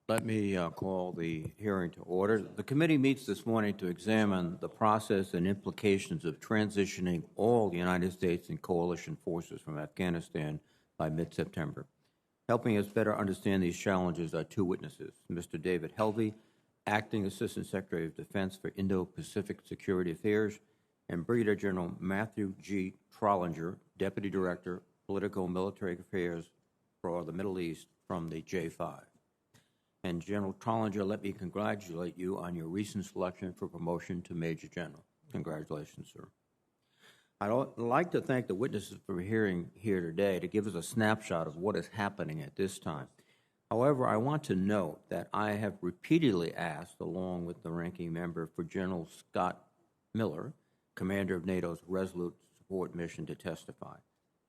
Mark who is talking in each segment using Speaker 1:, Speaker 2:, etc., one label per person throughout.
Speaker 1: Let me call the hearing to order. The committee meets this morning to examine the process and implications of transitioning all the United States and coalition forces from Afghanistan by mid-September. Helping us better understand these challenges are two witnesses, Mr. David Helvey, Acting Assistant Secretary of Defense for Indo-Pacific Security Affairs, and Brigadier General Matthew G. Trollinger, Deputy Director, Political and Military Affairs for the Middle East from the J5. And General Trollinger, let me congratulate you on your recent selection for promotion to Major General. Congratulations, sir. I'd like to thank the witnesses for hearing here today to give us a snapshot of what is happening at this time. However, I want to note that I have repeatedly asked, along with the ranking member for General Scott Miller, commander of NATO's Resolute Support Mission, to testify.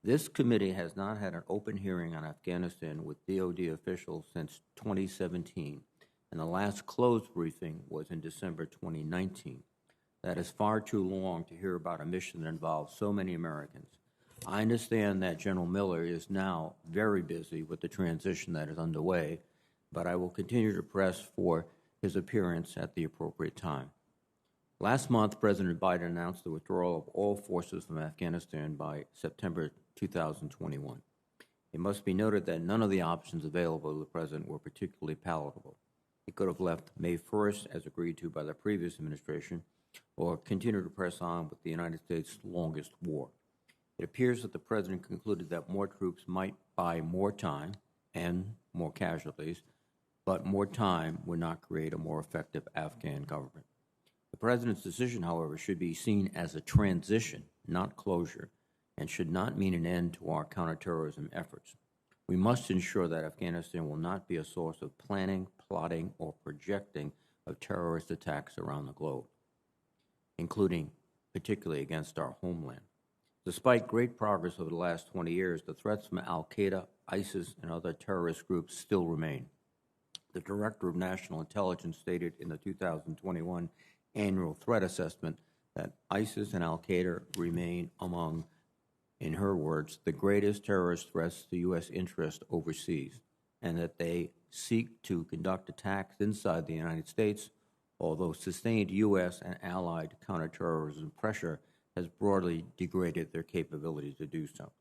Speaker 1: This committee has not had an open hearing on Afghanistan with DoD officials since 2017, and the last closed briefing was in December 2019. That is far too long to hear about a mission that involves so many Americans. I understand that General Miller is now very busy with the transition that is underway, but I will continue to press for his appearance at the appropriate time. Last month, President Biden announced the withdrawal of all forces from Afghanistan by September 2021. It must be noted that none of the options available to the President were particularly palatable. He could have left May 1st, as agreed to by the previous administration, or continue to press on with the United States' longest war. It appears that the President concluded that more troops might buy more time and more casualties, but more time would not create a more effective Afghan government. The President's decision, however, should be seen as a transition, not closure, and should not mean an end to our counterterrorism efforts. We must ensure that Afghanistan will not be a source of planning, plotting, or projecting of terrorist attacks around the globe, including particularly against our homeland. Despite great progress over the last 20 years, the threats from al-Qaeda, ISIS, and other terrorist groups still remain. The Director of National Intelligence stated in the 2021 Annual Threat Assessment that ISIS and al-Qaeda remain among, in her words, the greatest terrorist threats to U.S. interest overseas, and that they seek to conduct attacks inside the United States, although sustained U.S. and allied counterterrorism pressure has broadly degraded their capability to do so.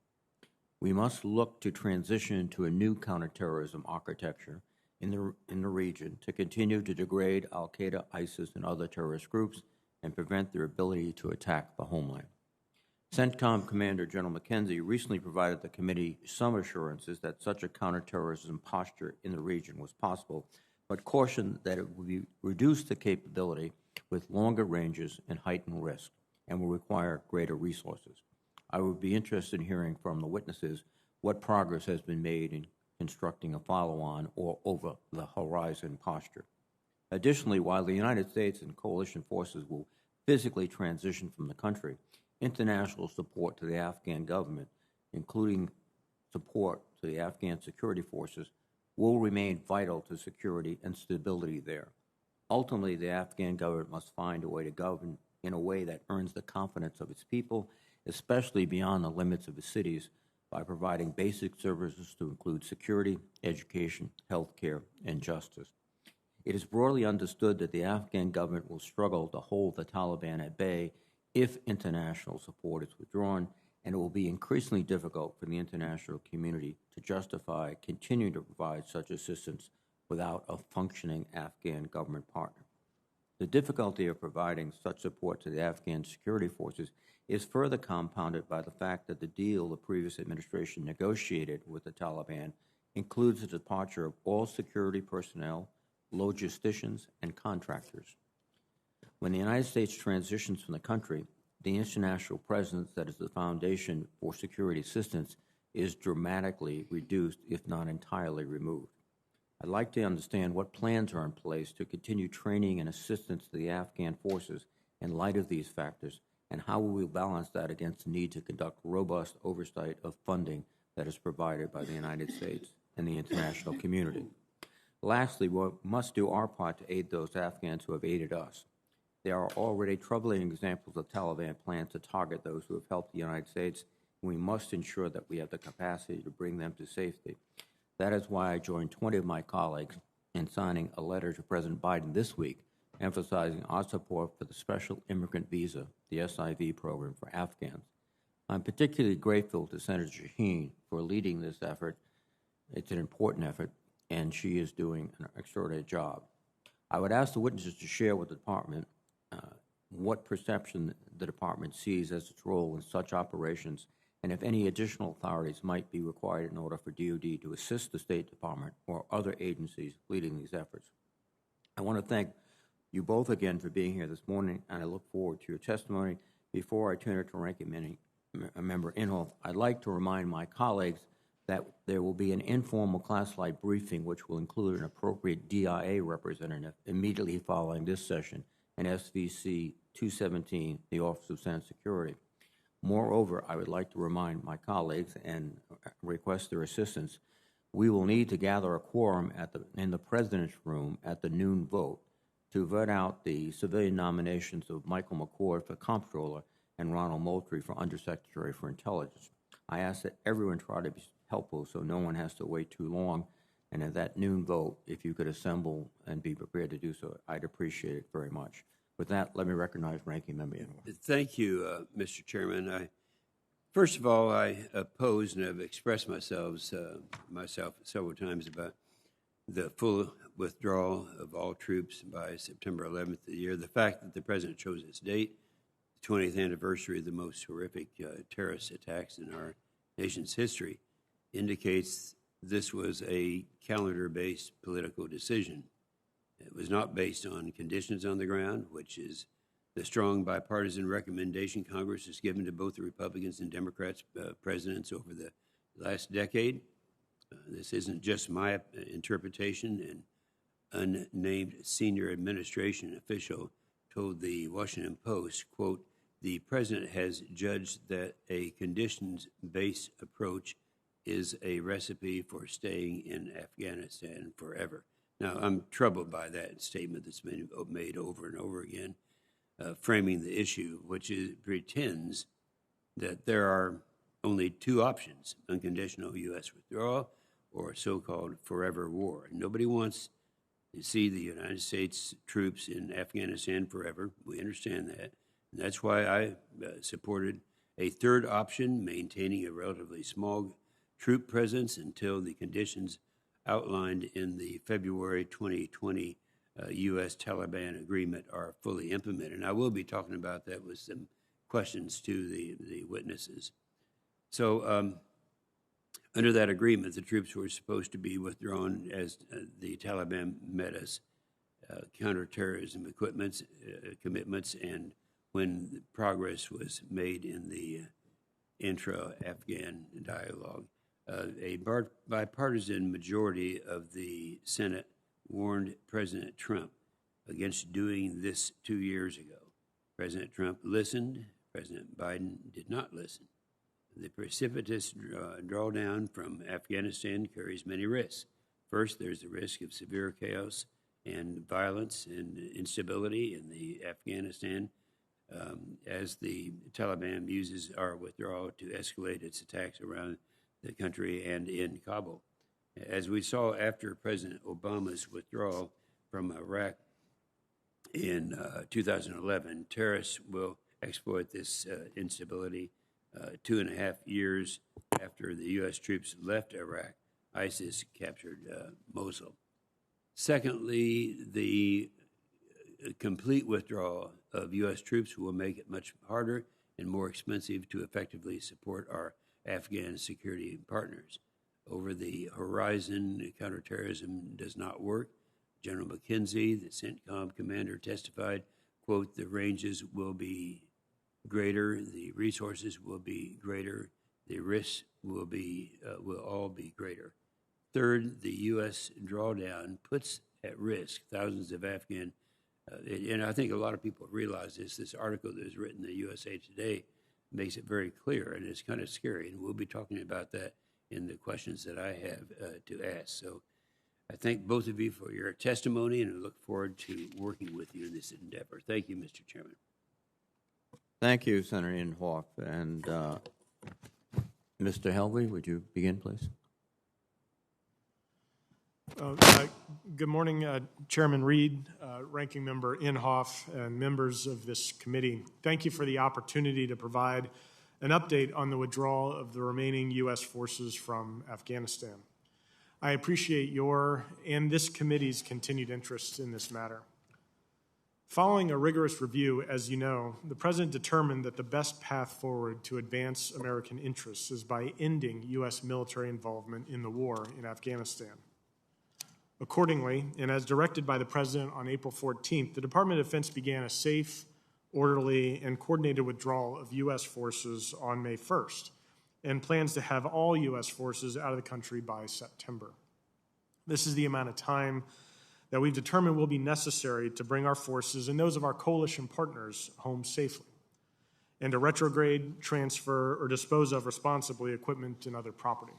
Speaker 1: We must look to transition to a new counterterrorism architecture in the region to continue to degrade al-Qaeda, ISIS, and other terrorist groups and prevent their ability to attack the homeland. CENTCOM Commander General McKenzie recently provided the committee some assurances that such a counterterrorism posture in the region was possible, but cautioned that it would reduce the capability with longer ranges and heightened risk and will require greater resources. I would be interested in hearing from the witnesses what progress has been made in constructing a follow-on or over-the-horizon posture. Additionally, while the United States and coalition forces will physically transition from the country, international support to the Afghan government, including support to the Afghan security forces, will remain vital to security and stability there. Ultimately, the Afghan government must find a way to govern in a way that earns the confidence of its people, especially beyond the limits of the cities, by providing basic services to include security, education, health care, and justice. It is broadly understood that the Afghan government will struggle to hold the Taliban at bay if international support is withdrawn, and it will be increasingly difficult for the international community to justify continuing to provide such assistance without a functioning Afghan government partner. The difficulty of providing such support to the Afghan security forces is further compounded by the fact that the deal the previous administration negotiated with the Taliban includes the departure of all security personnel, logisticians, and contractors. When the United States transitions from the country, the international presence that is the foundation for security assistance is dramatically reduced, if not entirely removed. I'd like to understand what plans are in place to continue training and assistance to the Afghan forces in light of these factors, and how will we balance that against the need to conduct robust oversight of funding that is provided by the United States and the international community. Lastly, we must do our part to aid those Afghans who have aided us. There are already troubling examples of Taliban plans to target those who have helped the United States, and we must ensure that we have the capacity to bring them to safety. That is why I joined 20 of my colleagues in signing a letter to President Biden this week emphasizing our support for the Special Immigrant Visa, the SIV program for Afghans. I'm particularly grateful to Senator Shaheen for leading this effort. It's an important effort, and she is doing an extraordinary job. I would ask the witnesses to share with the Department what perception the Department sees as its role in such operations, and if any additional authorities might be required in order for DoD to assist the State Department or other agencies leading these efforts. I want to thank you both again for being here this morning, and I look forward to your testimony. Before I turn it to Ranking Member Inhofe, I'd like to remind my colleagues that there will be an informal class-wide briefing which will include an appropriate DIA representative immediately following this session in SVC 217, the Office of Senate Security. Moreover, I would like to remind my colleagues and request their assistance. We will need to gather a quorum in the President's room at the noon vote to vote out the civilian nominations of Michael McCord for Comptroller and Ronald Moultrie for Undersecretary for Intelligence. I ask that everyone try to be helpful so no one has to wait too long. And at that noon vote, if you could assemble and be prepared to do so, I'd appreciate it very much. With that, let me recognize Ranking Member Inhofe.
Speaker 2: Thank you, Mr. Chairman. First of all, I oppose and have expressed myself several times about the full withdrawal of all troops by September 11th of the year. The fact that the President chose this date, the 20th anniversary of the most horrific terrorist attacks in our nation's history, indicates this was a calendar-based political decision. It was not based on conditions on the ground, which is the strong bipartisan recommendation Congress has given to both the Republicans and Democrats presidents over the last decade. This isn't just my interpretation. An unnamed senior administration official told the Washington Post, quote, "The president has judged that a conditions-based approach is a recipe for staying in Afghanistan forever." Now, I'm troubled by that statement that's been made over and over again, framing the issue, which pretends that there are only two options: unconditional U.S. withdrawal or so-called forever war. And nobody wants to see the United States troops in Afghanistan forever. We understand that. And that's why I supported a third option, maintaining a relatively small troop presence until the conditions outlined in the February 2020 U.S. Taliban agreement are fully implemented. And I will be talking about that with some questions to the witnesses. So under that agreement, the troops were supposed to be withdrawn as the Taliban met us counterterrorism commitments, and when progress was made in the intra-Afghan dialogue. A bipartisan majority of the Senate warned President Trump against doing this 2 years ago. President Trump listened. President Biden did not listen. The precipitous drawdown from Afghanistan carries many risks. First, there's the risk of severe chaos and violence and instability in the Afghanistan as the Taliban uses our withdrawal to escalate its attacks around the country and in Kabul. As we saw after President Obama's withdrawal from Iraq in 2011, terrorists will exploit this instability. 2.5 years after the U.S. troops left Iraq, ISIS captured Mosul. Secondly, the complete withdrawal of U.S. troops will make it much harder and more expensive to effectively support our Afghan security partners. Over the horizon, counterterrorism does not work. General McKenzie, the CENTCOM commander, testified, quote, "The ranges will be greater, the resources will be greater, the risks will all be greater." Third, the U.S. drawdown puts at risk thousands of Afghan, and I think a lot of people realize this. This article that was written in the USA Today makes it very clear, and it's kind of scary, and we'll be talking about that in the questions that I have to ask. So I thank both of you for your testimony, and I look forward to working with you in this endeavor. Thank you, Mr. Chairman.
Speaker 1: Thank you, Senator Inhofe. And Mr. Helvey, would you begin, please?
Speaker 3: Good morning, Chairman Reed, Ranking Member Inhofe, and members of this committee. Thank you for the opportunity to provide an update on the withdrawal of the remaining U.S. forces from Afghanistan. I appreciate your and this committee's continued interest in this matter. Following a rigorous review, as you know, the President determined that the best path forward to advance American interests is by ending U.S. military involvement in the war in Afghanistan. Accordingly, and as directed by the President on April 14th, the Department of Defense began a safe, orderly, and coordinated withdrawal of U.S. forces on May 1st, and plans to have all U.S. forces out of the country by September. This is the amount of time that we've determined will be necessary to bring our forces and those of our coalition partners home safely, and to retrograde, transfer, or dispose of responsibly equipment and other property.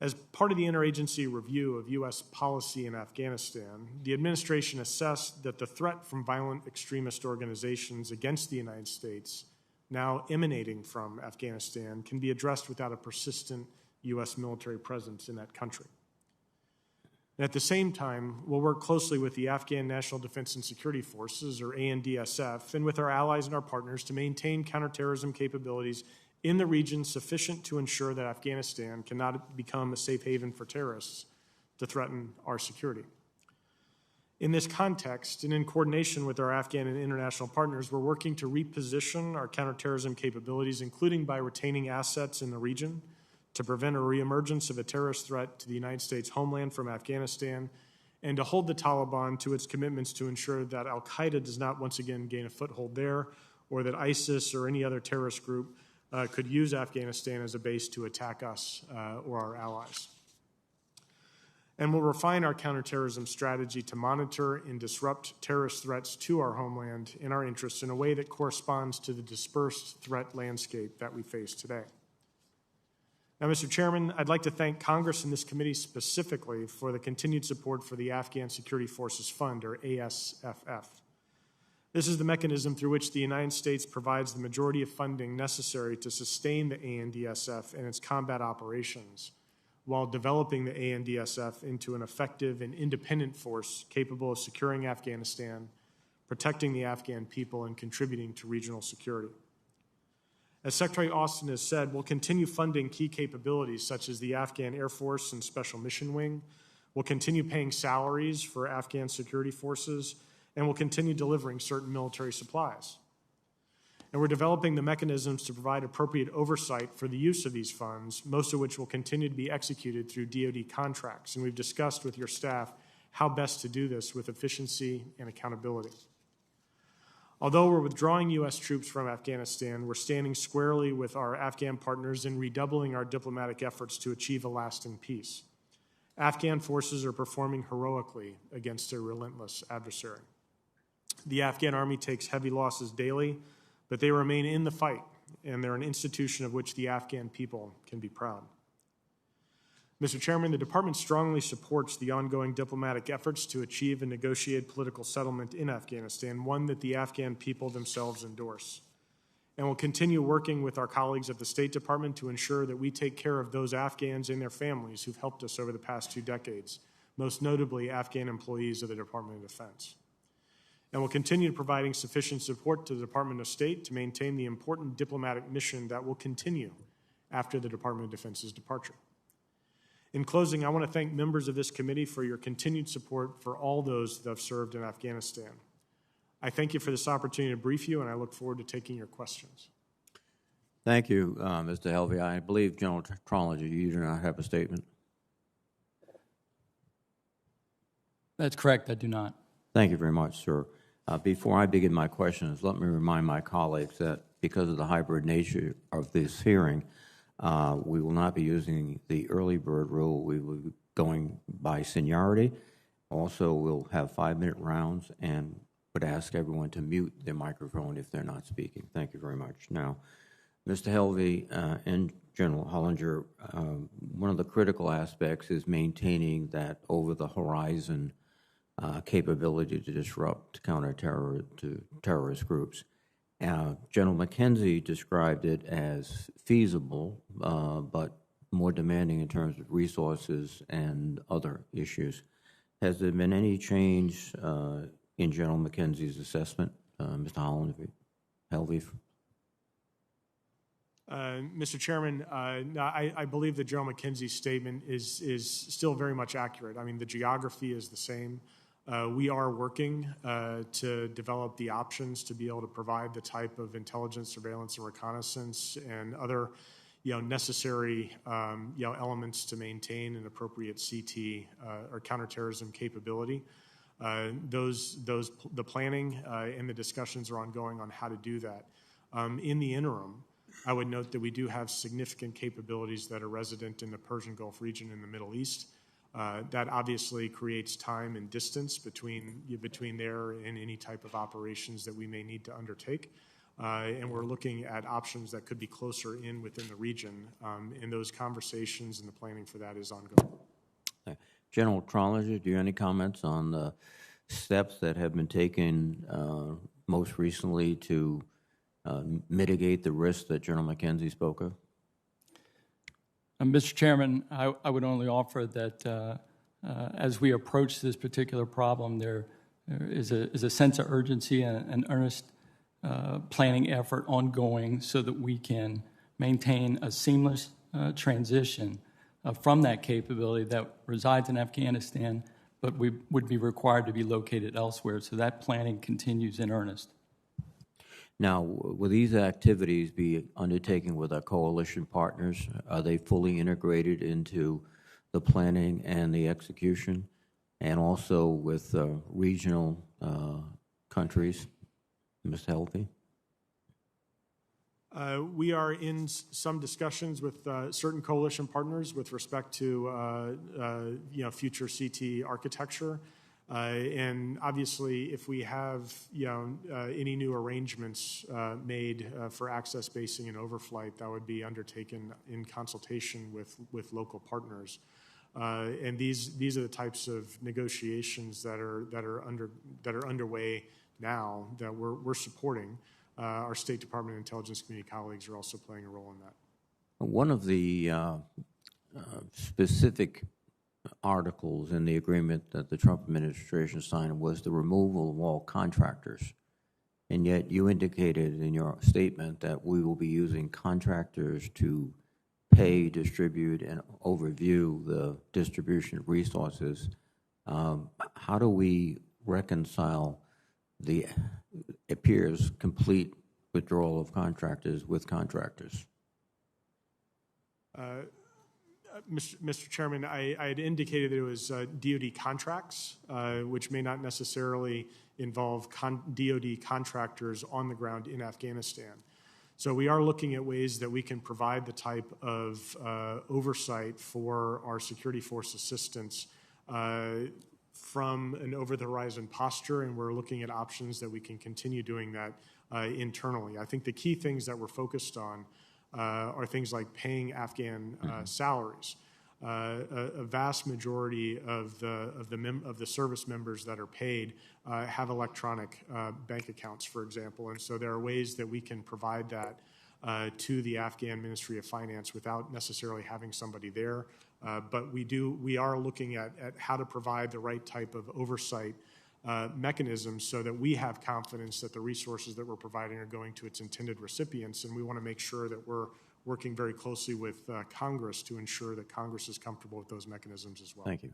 Speaker 3: As part of the interagency review of U.S. policy in Afghanistan, the administration assessed that the threat from violent extremist organizations against the United States, now emanating from Afghanistan, can be addressed without a persistent U.S. military presence in that country. And at the same time, we'll work closely with the Afghan National Defense and Security Forces, or ANDSF, and with our allies and our partners to maintain counterterrorism capabilities in the region sufficient to ensure that Afghanistan cannot become a safe haven for terrorists to threaten our security. In this context, and in coordination with our Afghan and international partners, we're working to reposition our counterterrorism capabilities, including by retaining assets in the region to prevent a reemergence of a terrorist threat to the United States homeland from Afghanistan, and to hold the Taliban to its commitments to ensure that al-Qaeda does not once again gain a foothold there, or that ISIS or any other terrorist group could use Afghanistan as a base to attack us or our allies. And we'll refine our counterterrorism strategy to monitor and disrupt terrorist threats to our homeland and our interests in a way that corresponds to the dispersed threat landscape that we face today. Now, Mr. Chairman, I'd like to thank Congress and this committee specifically for the continued support for the Afghan Security Forces Fund, or ASFF. This is the mechanism through which the United States provides the majority of funding necessary to sustain the ANDSF and its combat operations, while developing the ANDSF into an effective and independent force capable of securing Afghanistan, protecting the Afghan people, and contributing to regional security. As Secretary Austin has said, we'll continue funding key capabilities such as the Afghan Air Force and Special Mission Wing. We'll continue paying salaries for Afghan security forces, and will continue delivering certain military supplies. And we're developing the mechanisms to provide appropriate oversight for the use of these funds, most of which will continue to be executed through DoD contracts. And we've discussed with your staff how best to do this with efficiency and accountability. Although we're withdrawing U.S. troops from Afghanistan, we're standing squarely with our Afghan partners and redoubling our diplomatic efforts to achieve a lasting peace. Afghan forces are performing heroically against a relentless adversary. The Afghan army takes heavy losses daily, but they remain in the fight, and they're an institution of which the Afghan people can be proud. Mr. Chairman, the Department strongly supports the ongoing diplomatic efforts to achieve a negotiated political settlement in Afghanistan, one that the Afghan people themselves endorse. And we'll continue working with our colleagues at the State Department to ensure that we take care of those Afghans and their families who've helped us over the past 2 decades, most notably Afghan employees of the Department of Defense. And we'll continue providing sufficient support to the Department of State to maintain the important diplomatic mission that will continue after the Department of Defense's departure. In closing, I want to thank members of this committee for your continued support for all those that have served in Afghanistan. I thank you for this opportunity to brief you, and I look forward to taking your questions.
Speaker 1: Thank you, Mr. Helvey. I believe, General Trology, you do not have a statement.
Speaker 4: That's correct, I do not.
Speaker 1: Thank you very much, sir. Before I begin my questions, let me remind my colleagues that because of the hybrid nature of this hearing, we will not be using the early bird rule. We will be going by seniority. Also, we'll have 5-minute rounds and would ask everyone to mute their microphone if they're not speaking. Thank you very much. Now, Mr. Helvey and General Hollinger, one of the critical aspects is maintaining that over-the-horizon capability to disrupt terrorist groups. General McKenzie described it as feasible, but more demanding in terms of resources and other issues. Has there been any change in General McKenzie's assessment, Mr. Helvey?
Speaker 3: Mr. Chairman, no, I believe that General McKenzie's statement is still very much accurate. I mean, the geography is the same. We are working to develop the options to be able to provide the type of intelligence, surveillance, and reconnaissance and other, necessary, elements to maintain an appropriate CT or counterterrorism capability. The planning and the discussions are ongoing on how to do that. In the interim, I would note that we do have significant capabilities that are resident in the Persian Gulf region in the Middle East. That obviously creates time and distance between there and any type of operations that we may need to undertake. And we're looking at options that could be closer in within the region. And those conversations and the planning for that is ongoing.
Speaker 1: General Trollinger, do you have any comments on the steps that have been taken most recently to mitigate the risks that General McKenzie spoke of?
Speaker 4: Mr. Chairman, I would only offer that as we approach this particular problem, there is a sense of urgency and an earnest planning effort ongoing so that we can maintain a seamless transition from that capability that resides in Afghanistan, but we would be required to be located elsewhere. So that planning continues in earnest.
Speaker 1: Now, will these activities be undertaken with our coalition partners? Are they fully integrated into the planning and the execution, and also with regional countries? Ms. Helvey?
Speaker 3: We are in some discussions with certain coalition partners with respect to future CT architecture. And obviously, if we have any new arrangements made for access, basing, and overflight, that would be undertaken in consultation with local partners. And these are the types of negotiations that are underway now that we're supporting. Our State Department and Intelligence Community colleagues are also playing a role in that.
Speaker 1: One of the specific articles in the agreement that the Trump administration signed was the removal of all contractors. And yet you indicated in your statement that we will be using contractors to pay, distribute, and overview the distribution of resources. How do we reconcile the appears complete withdrawal of contractors with contractors?
Speaker 3: Mr. Chairman, I had indicated that it was DoD contracts, which may not necessarily involve DoD contractors on the ground in Afghanistan. So we are looking at ways that we can provide the type of oversight for our security force assistance from an over-the-horizon posture, and we're looking at options that we can continue doing that internally. I think the key things that we're focused on are things like paying Afghan salaries. A vast majority of the service members that are paid have electronic bank accounts, for example, and so there are ways that we can provide that to the Afghan Ministry of Finance without necessarily having somebody there. But we are looking at how to provide the right type of oversight mechanisms so that we have confidence that the resources that we're providing are going to its intended recipients, and we want to make sure that we're working very closely with Congress to ensure that Congress is comfortable with those mechanisms as well.
Speaker 1: Thank you.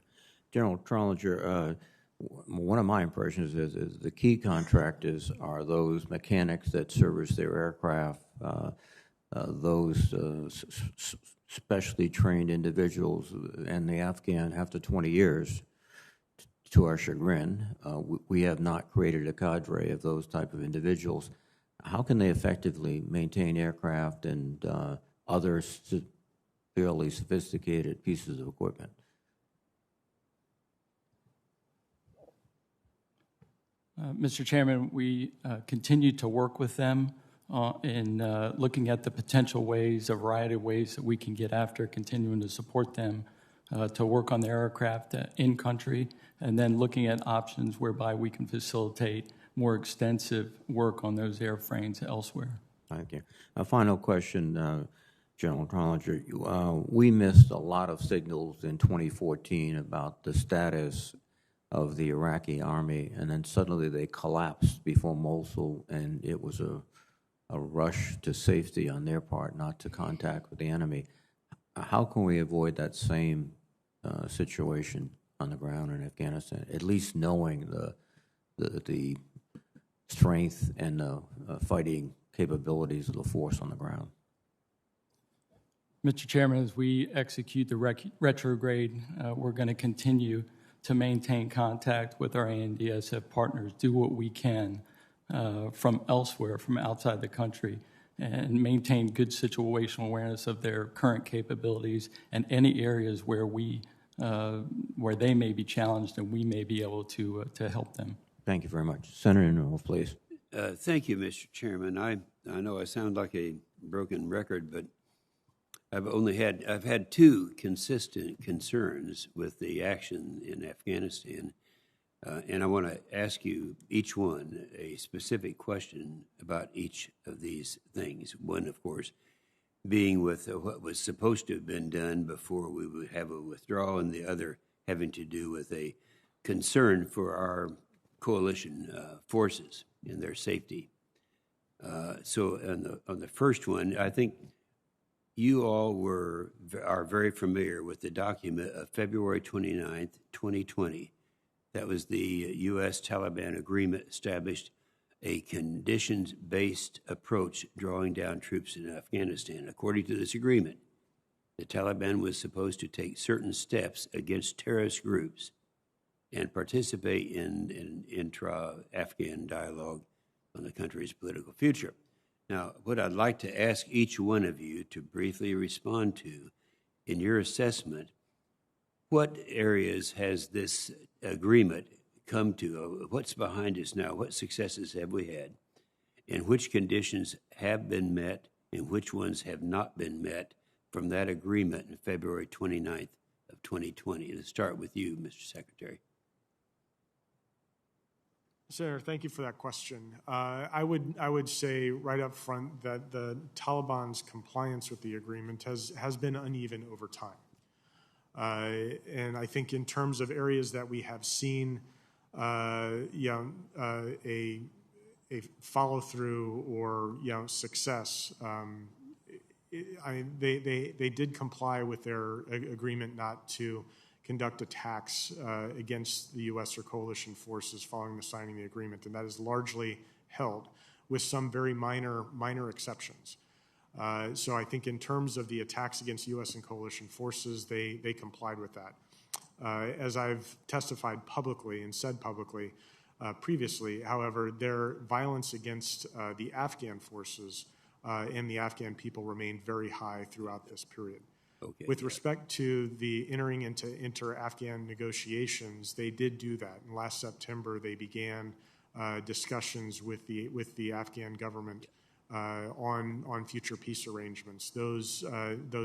Speaker 1: General Trollinger, one of my impressions is the key contractors are those mechanics that service their aircraft, those specially trained individuals, and the Afghan, after 20 years, to our chagrin, we have not created a cadre of those type of individuals. How can they effectively maintain aircraft and other fairly sophisticated pieces of equipment?
Speaker 4: Mr. Chairman, we continue to work with them in looking at the potential ways, a variety of ways that we can get after continuing to support them to work on their aircraft in country, and then looking at options whereby we can facilitate more extensive work on those airframes elsewhere.
Speaker 1: Thank you. A final question. General Trollinger. We missed a lot of signals in 2014 about the status of the Iraqi army, and then suddenly they collapsed before Mosul, and it was a rush to safety on their part, not to contact with the enemy. How can we avoid that same situation on the ground in Afghanistan, at least knowing the strength and the fighting capabilities of the force on the ground?
Speaker 4: Mr. Chairman, as we execute the retrograde, we're going to continue to maintain contact with our ANDSF partners, do what we can from elsewhere, from outside the country, and maintain good situational awareness of their current capabilities and any areas where where they may be challenged and we may be able to help them.
Speaker 1: Thank you very much. Senator Newell, please.
Speaker 2: Thank you, Mr. Chairman. I know I sound like a broken record, but I've had two consistent concerns with the action in Afghanistan, and I want to ask you each one a specific question about each of these things. One, of course, being with what was supposed to have been done before we would have a withdrawal, and the other having to do with a concern for our coalition forces and their safety. So on the first one, I think you all are very familiar with the document of February 29th, 2020. That was the U.S. Taliban agreement established a conditions-based approach drawing down troops in Afghanistan. According to this agreement, the Taliban was supposed to take certain steps against terrorist groups and participate in intra-Afghan dialogue on the country's political future. Now, what I'd like to ask each one of you to briefly respond to, in your assessment, what areas has this agreement come to? What's behind us now? What successes have we had? And which conditions have been met and which ones have not been met from that agreement in February 29th of 2020? Let's start with you, Mr. Secretary.
Speaker 3: Senator, thank you for that question. I would say right up front that the Taliban's compliance with the agreement has been uneven over time. And I think in terms of areas that we have seen a follow-through or success, they did comply with their agreement not to conduct attacks against the U.S. or coalition forces following the signing of the agreement, and that is largely held, with some very minor exceptions. So I think in terms of the attacks against U.S. and coalition forces, they complied with that. As I've testified publicly and said publicly previously, however, their violence against the Afghan forces and the Afghan people remained very high throughout this period. Okay. With respect to the entering into inter-Afghan negotiations, they did do that. And last September, they began discussions with the Afghan government on future peace arrangements. Those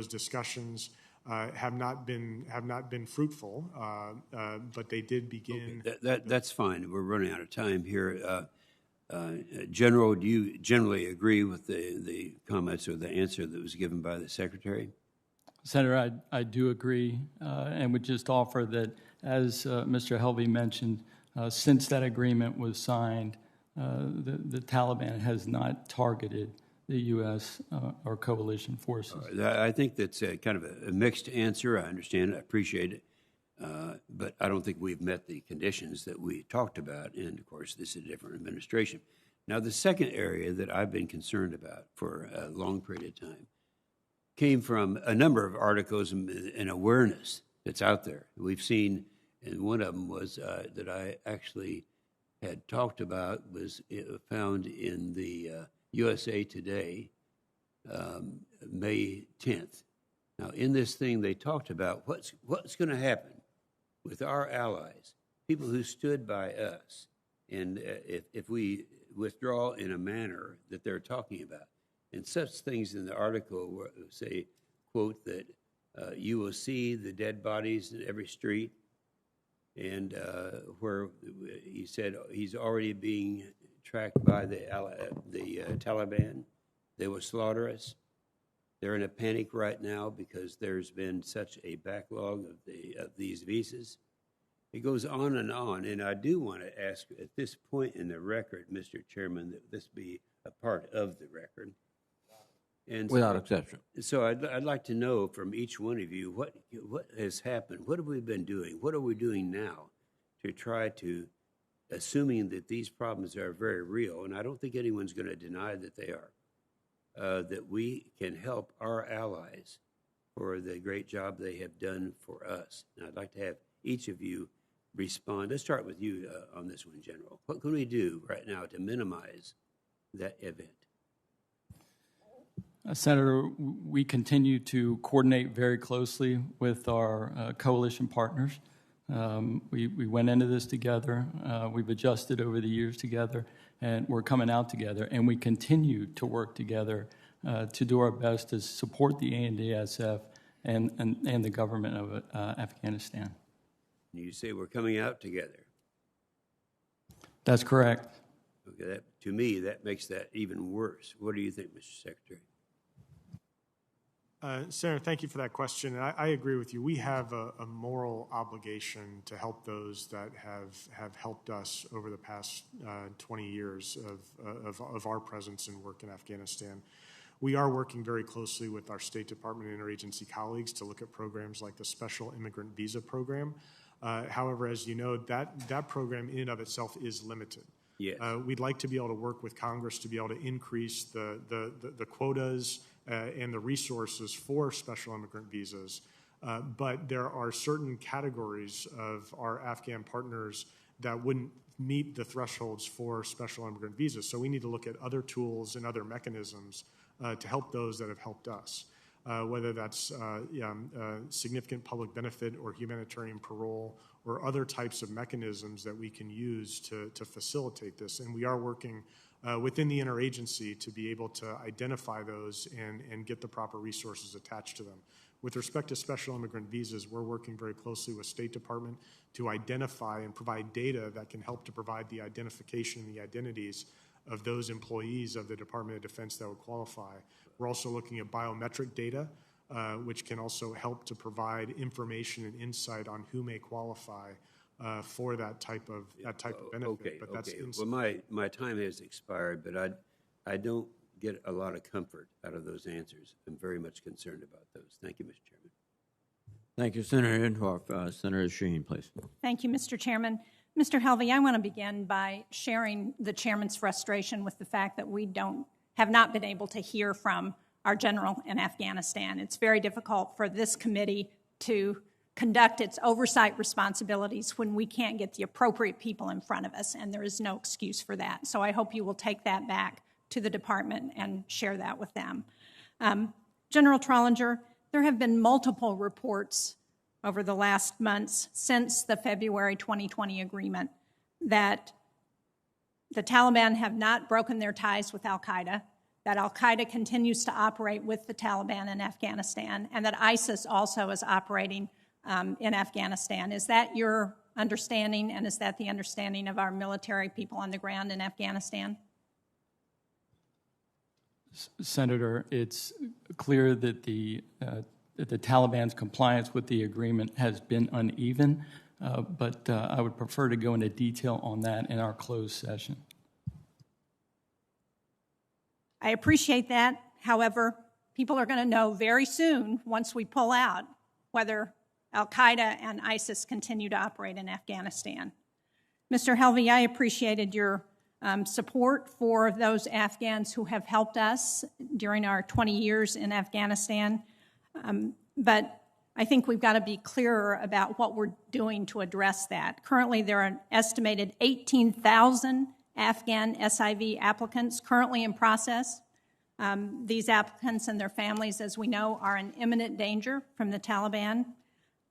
Speaker 3: discussions have not been fruitful, but they did begin.
Speaker 2: Okay. That's fine. We're running out of time here. General, do you generally agree with the comments or the answer that was given by the Secretary?
Speaker 4: Senator, I do agree, and would just offer that, as Mr. Helvey mentioned, since that agreement was signed, the Taliban has not targeted the U.S. Or coalition forces.
Speaker 2: I think that's kind of a mixed answer. I understand. I appreciate it. But I don't think we've met the conditions that we talked about. And, of course, this is a different administration. Now, the second area that I've been concerned about for a long period of time came from a number of articles and awareness that's out there. We've seen, and one of them was that I actually had talked about, was found in the USA Today, May 10th. Now, in this thing, they talked about what's going to happen with our allies, people who stood by us, and if we withdraw in a manner that they're talking about. And such things in the article say, quote, that you will see the dead bodies in every street, and where he said he's already being tracked by the Taliban. They will slaughter us. They're in a panic right now because there's been such a backlog of these visas. It goes on, and I do want to ask at this point in the record, Mr. Chairman, that this be a part of the record. And
Speaker 1: Without exception.
Speaker 2: So I'd like to know from each one of you what has happened. What have we been doing? What are we doing now to try to, assuming that these problems are very real, and I don't think anyone's going to deny that they are, that we can help our allies for the great job they have done for us. And I'd like to have each of you respond. Let's start with you on this one, General. What can we do right now to minimize that event?
Speaker 4: Senator, we continue to coordinate very closely with our coalition partners. We went into this together. We've adjusted over the years together, and we're coming out together. And we continue to work together to do our best to support the ANDSF and the government of Afghanistan.
Speaker 2: You say we're coming out together.
Speaker 4: That's correct.
Speaker 2: Okay, to me, that makes that even worse. What do you think, Mr. Secretary?
Speaker 3: Senator, thank you for that question. And I agree with you. We have a moral obligation to help those that have helped us over the past 20 years of our presence and work in Afghanistan. We are working very closely with our State Department interagency colleagues to look at programs like the Special Immigrant Visa Program. However, as you know, that program in and of itself is limited.
Speaker 2: Yes.
Speaker 3: We'd like to be able to work with Congress to be able to increase the quotas and the resources for special immigrant visas. But there are certain categories of our Afghan partners that wouldn't meet the thresholds for special immigrant visas. So we need to look at other tools and other mechanisms to help those that have helped us, whether that's significant public benefit or humanitarian parole or other types of mechanisms that we can use to facilitate this. And we are working within the interagency to be able to identify those and get the proper resources attached to them. With respect to special immigrant visas, we're working very closely with State Department to identify and provide data that can help to provide the identification and the identities of those employees of the Department of Defense that would qualify. We're also looking at biometric data, which can also help to provide information and insight on who may qualify for that type of benefit.
Speaker 2: Okay,
Speaker 3: but that's
Speaker 2: okay. Well, my time has expired, but I don't get a lot of comfort out of those answers. I'm very much concerned about those. Thank you, Mr. Chairman.
Speaker 1: Thank you, Senator Inhofe. Senator Sheen, please.
Speaker 5: Thank you, Mr. Chairman. Mr. Helvey, I want to begin by sharing the chairman's frustration with the fact that we have not been able to hear from our general in Afghanistan. It's very difficult for this committee to conduct its oversight responsibilities when we can't get the appropriate people in front of us, and there is no excuse for that. So I hope you will take that back to the department and share that with them. General Trollinger, there have been multiple reports over the last months since the February 2020 agreement that the Taliban have not broken their ties with al-Qaeda, that al-Qaeda continues to operate with the Taliban in Afghanistan, and that ISIS also is operating in Afghanistan. Is that your understanding, and is that the understanding of our military people on the ground in Afghanistan?
Speaker 4: Senator, it's clear that the Taliban's compliance with the agreement has been uneven, but I would prefer to go into detail on that in our closed session.
Speaker 5: I appreciate that. However, people are going to know very soon, once we pull out, whether al-Qaeda and ISIS continue to operate in Afghanistan. Mr. Helvey, I appreciated your support for those Afghans who have helped us during our 20 years in Afghanistan. But I think we've got to be clearer about what we're doing to address that. Currently, there are an estimated 18,000 Afghan SIV applicants currently in process. These applicants and their families, as we know, are in imminent danger from the Taliban.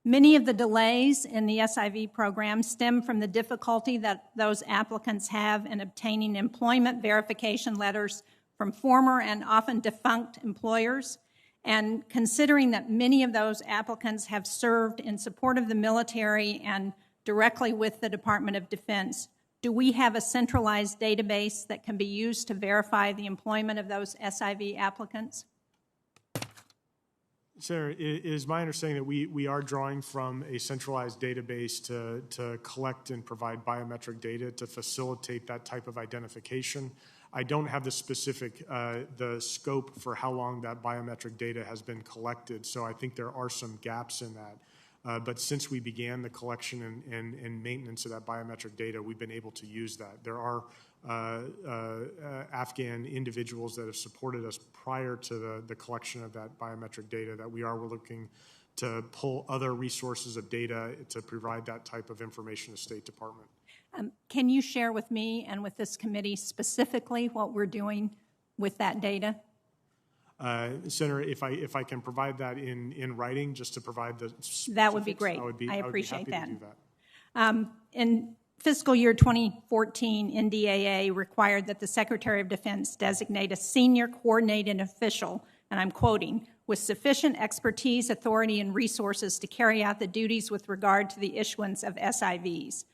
Speaker 5: Many of the delays in the SIV program stem from the difficulty that those applicants have in obtaining employment verification letters from former and often defunct employers. And considering that many of those applicants have served in support of the military and directly with the Department of Defense, do we have a centralized database that can be used to verify the employment of those SIV applicants?
Speaker 3: Senator, it is my understanding that we are drawing from a centralized database to collect and provide biometric data to facilitate that type of identification. I don't have the specific, the scope for how long that biometric data has been collected, so I think there are some gaps in that. But since we began the collection and maintenance of that biometric data, we've been able to use that. There are Afghan individuals that have supported us prior to the collection of that biometric data that we're looking to pull other resources of data to provide that type of information to State Department.
Speaker 5: Can you share with me and with this committee specifically what we're doing with that data?
Speaker 3: Senator, if I can provide that in writing, just to provide the specifics,
Speaker 5: that would be great.
Speaker 3: I
Speaker 5: appreciate
Speaker 3: would be happy
Speaker 5: that.
Speaker 3: to do that.
Speaker 5: In fiscal year 2014, NDAA required that the Secretary of Defense designate a senior coordinating official, and I'm quoting, with sufficient expertise, authority, and resources to carry out the duties with regard to the issuance of SIVs.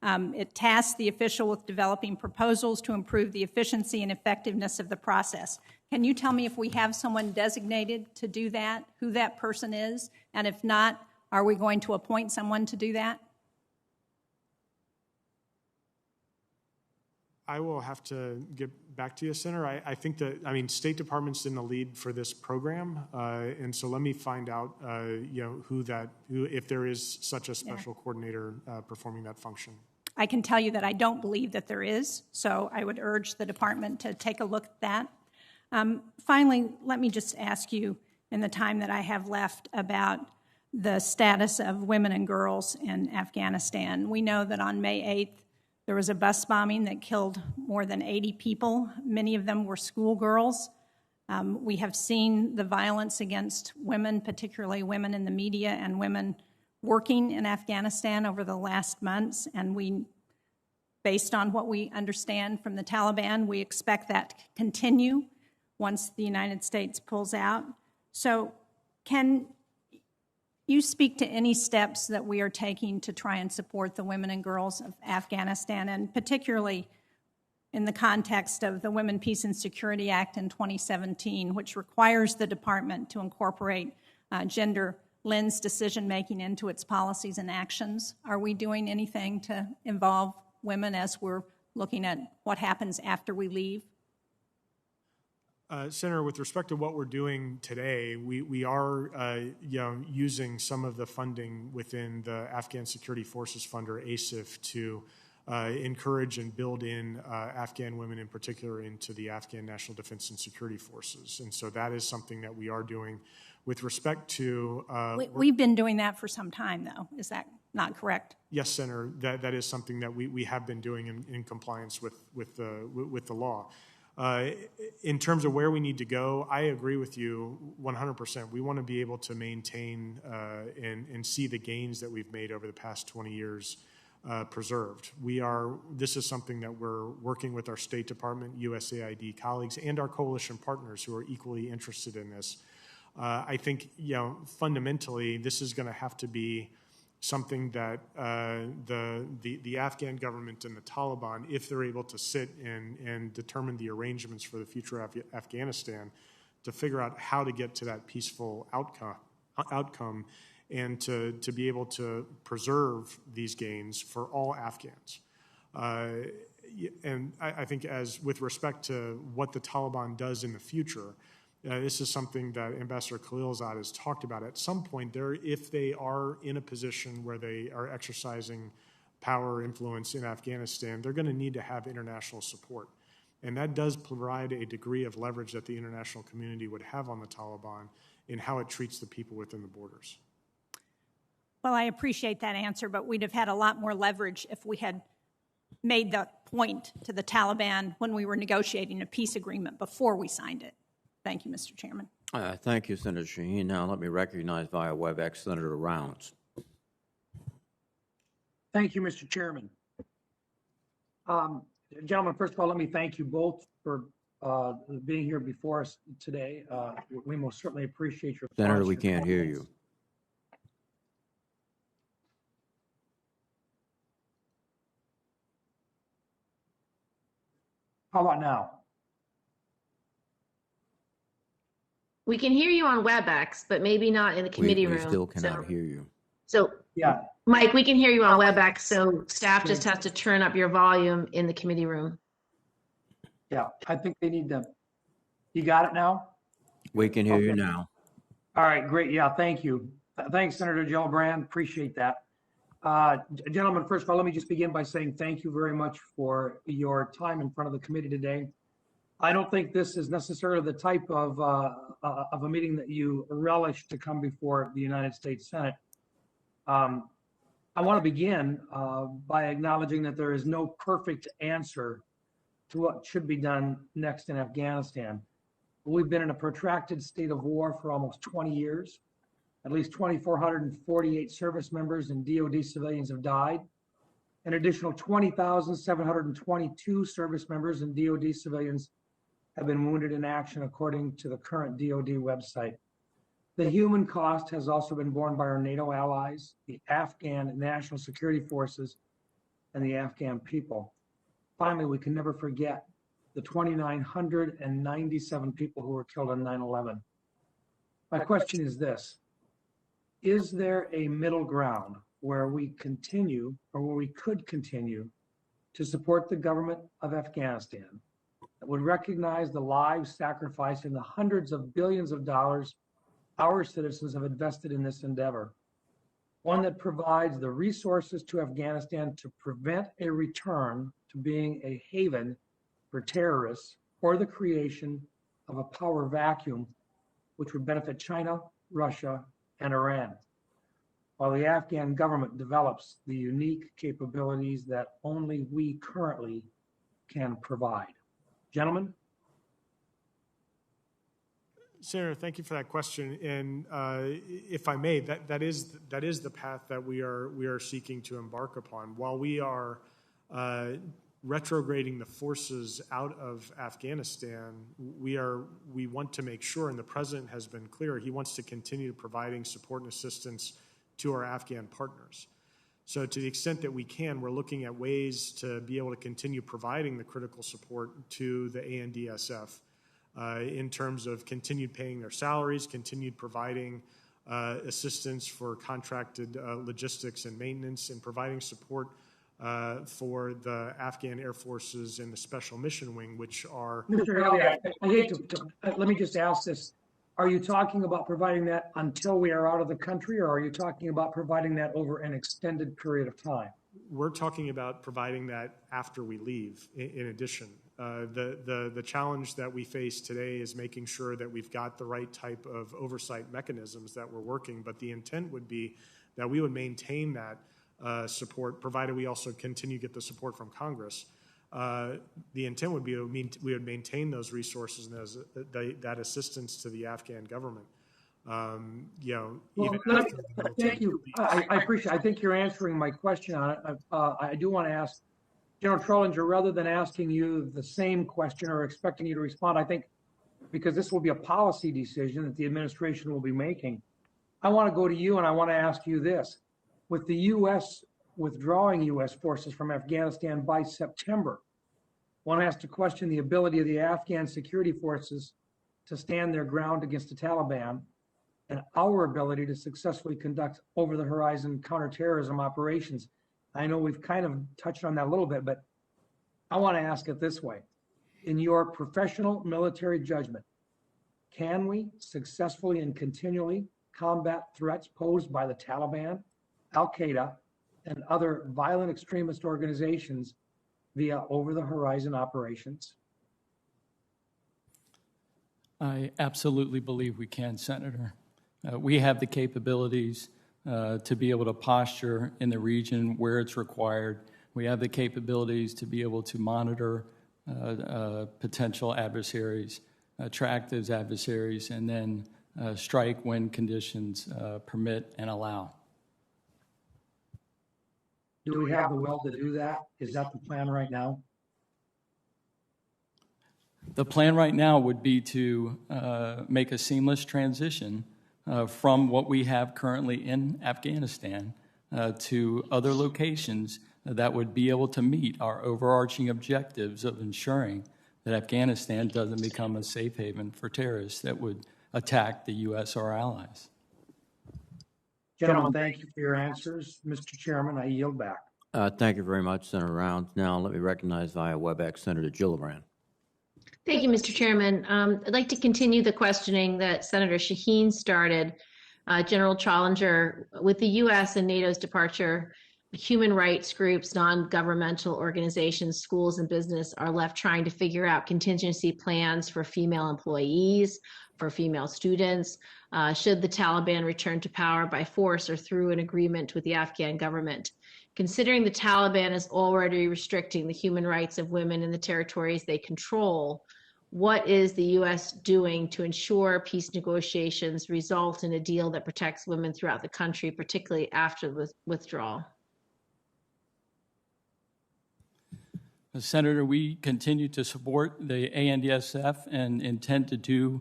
Speaker 5: It tasked the official with developing proposals to improve the efficiency and effectiveness of the process. Can you tell me if we have someone designated to do that, who that person is? And if not, are we going to appoint someone to do that?
Speaker 3: I will have to get back to you, Senator. I think that, State Department's in the lead for this program, and so let me find out, who if there is such a special coordinator performing that function.
Speaker 5: I can tell you that I don't believe that there is, so I would urge the department to take a look at that. Finally, let me just ask you, in the time that I have left, about the status of women and girls in Afghanistan. We know that on May 8th, there was a bus bombing that killed more than 80 people. Many of them were schoolgirls. We have seen the violence against women, particularly women in the media and women working in Afghanistan over the last months, and based on what we understand from the Taliban, we expect that to continue once the United States pulls out. So can you speak to any steps that we are taking to try and support the women and girls of Afghanistan, and particularly in the context of the Women, Peace, and Security Act in 2017, which requires the department to incorporate gender lens decision-making into its policies and actions? Are we doing anything to involve women as we're looking at what happens after we leave?
Speaker 3: Senator, with respect to what we're doing today, we are using some of the funding within the Afghan Security Forces Fund, or ASIF, to encourage and build in Afghan women in particular into the Afghan National Defense and Security Forces. And so that is something that we are doing. With respect to...
Speaker 5: We've been doing that for some time, though. Is that not correct?
Speaker 3: Yes, Senator. That is something that we have been doing in compliance with the law. In terms of where we need to go, I agree with you 100%. We want to be able to maintain and see the gains that we've made over the past 20 years preserved. This is something that we're working with our State Department, USAID colleagues, and our coalition partners who are equally interested in this. I think, fundamentally, this is going to have to be something that the Afghan government and the Taliban, if they're able to sit and determine the arrangements for the future of Afghanistan, to figure out how to get to that peaceful outcome and to be able to preserve these gains for all Afghans. And I think with respect to what the Taliban does in the future, this is something that Ambassador Khalilzad has talked about. At some point, if they are in a position where they are exercising power or influence in Afghanistan, they're going to need to have international support. And that does provide a degree of leverage that the international community would have on the Taliban in how it treats the people within the borders.
Speaker 5: Well, I appreciate that answer, but we'd have had a lot more leverage if we had made the point to the Taliban when we were negotiating a peace agreement before we signed it. Thank you, Mr. Chairman.
Speaker 1: Thank you, Senator Shaheen. Now let me recognize via WebEx Senator Rounds.
Speaker 6: Thank you, Mr. Chairman. Gentlemen, first of all, let me thank you both for being here before us today. We most certainly appreciate your
Speaker 1: Senator,
Speaker 6: thoughts,
Speaker 1: we
Speaker 6: your
Speaker 1: can't hear
Speaker 6: comments.
Speaker 1: you.
Speaker 6: How about now?
Speaker 7: We can hear you on WebEx, but maybe not in the committee
Speaker 1: We
Speaker 7: room.
Speaker 1: still cannot hear you.
Speaker 7: So,
Speaker 6: Yeah,
Speaker 7: Mike, we can hear you on WebEx, so staff just has to turn up your volume in the committee room.
Speaker 6: yeah, I think they need to, you got it now?
Speaker 1: We can hear you
Speaker 6: Okay.
Speaker 1: now.
Speaker 6: All right, great, yeah, thank you. Thanks, Senator Gillibrand, appreciate that. Gentlemen, first of all, let me just begin by saying thank you very much for your time in front of the committee today. I don't think this is necessarily the type of a meeting that you relish to come before the United States Senate. I want to begin by acknowledging that there is no perfect answer to what should be done next in Afghanistan. We've been in a protracted state of war for almost 20 years. At least 2,448 service members and DoD civilians have died. An additional 20,722 service members and DoD civilians have been wounded in action, according to the current DoD website. The human cost has also been borne by our NATO allies, the Afghan National Security Forces, and the Afghan people. Finally, we can never forget the 2,997 people who were killed on 9/11. My question is this: is there a middle ground where we continue, or where we could continue, to support the government of Afghanistan that would recognize the lives sacrificed and the hundreds of billions of dollars our citizens have invested in this endeavor? One that provides the resources to Afghanistan to prevent a return to being a haven for terrorists or the creation of a power vacuum which would benefit China, Russia, and Iran, while the Afghan government develops the unique capabilities that only we currently can provide. Gentlemen?
Speaker 3: Senator, thank you for that question. And if I may, that is the path that we are seeking to embark upon. While we are retrograding the forces out of Afghanistan, we want to make sure, and the President has been clear, he wants to continue providing support and assistance to our Afghan partners. So to the extent that we can, we're looking at ways to be able to continue providing the critical support to the ANDSF in terms of continued paying their salaries, continued providing assistance for contracted logistics and maintenance, and providing support for the Afghan Air Forces and the Special Mission Wing, which are...
Speaker 6: Mr. Elliott, I hate to let me just ask this. Are you talking about providing that until we are out of the country, or are you talking about providing that over an extended period of time?
Speaker 3: We're talking about providing that after we leave, in addition. The challenge that we face today is making sure that we've got the right type of oversight mechanisms that we're working, but the intent would be that we would maintain that support, provided we also continue to get the support from Congress. The intent would be we would maintain those resources and that assistance to the Afghan government. Thank
Speaker 6: you. I appreciate. I think you're answering my question on it. I do want to ask General Trollinger, rather than asking you the same question or expecting you to respond, I think because this will be a policy decision that the administration will be making, I want to go to you and I want to ask you this: with the U.S. withdrawing U.S. forces from Afghanistan by September, one has to question the ability of the Afghan security forces to stand their ground against the Taliban, and our ability to successfully conduct over-the-horizon counterterrorism operations. I know we've kind of touched on that a little bit, but I want to ask it this way. In your professional military judgment, can we successfully and continually combat threats posed by the Taliban, Al-Qaeda, and other violent extremist organizations via over-the-horizon operations?
Speaker 4: I absolutely believe we can, Senator. We have the capabilities to be able to posture in the region where it's required. We have the capabilities to be able to monitor potential adversaries, track those adversaries, and then strike when conditions permit and allow.
Speaker 6: Do we have the will to do that? Is that the plan right now?
Speaker 4: The plan right now would be to make a seamless transition from what we have currently in Afghanistan to other locations that would be able to meet our overarching objectives of ensuring that Afghanistan doesn't become a safe haven for terrorists that would attack the U.S. or our allies.
Speaker 6: Gentlemen, thank you for your answers. Mr. Chairman, I yield back.
Speaker 1: Thank you very much, Senator Rounds. Now let me recognize via WebEx Senator Gillibrand.
Speaker 7: Thank you, Mr. Chairman. I'd like to continue the questioning that Senator Shaheen started. General Challenger, with the U.S. and NATO's departure, human rights groups, non-governmental organizations, schools, and business are left trying to figure out contingency plans for female employees, for female students, should the Taliban return to power by force or through an agreement with the Afghan government. Considering the Taliban is already restricting the human rights of women in the territories they control, what is the U.S. doing to ensure peace negotiations result in a deal that protects women throughout the country, particularly after the withdrawal?
Speaker 4: Senator, we continue to support the ANDSF and intend to do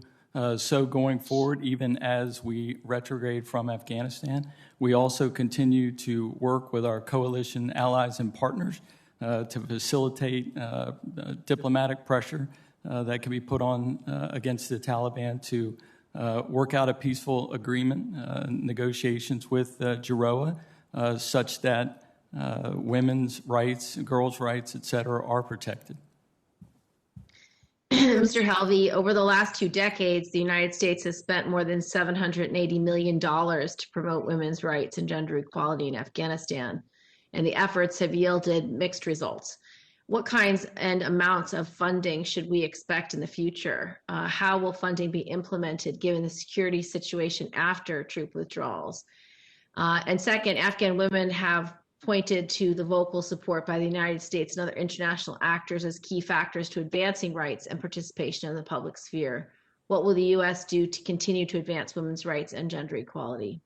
Speaker 4: so going forward, even as we retrograde from Afghanistan. We also continue to work with our coalition allies and partners to facilitate diplomatic pressure that can be put on against the Taliban to work out a peaceful agreement, negotiations with Geopolitical, such that women's rights, girls' rights, et cetera, are protected.
Speaker 7: Mr. Helvey, over the last 2 decades, the United States has spent more than $780 million to promote women's rights and gender equality in Afghanistan, and the efforts have yielded mixed results. What kinds and amounts of funding should we expect in the future? How will funding be implemented given the security situation after troop withdrawals? And second, Afghan women have pointed to the vocal support by the United States and other international actors as key factors to advancing rights and participation in the public sphere. What will the U.S. do to continue to advance women's rights and gender equality?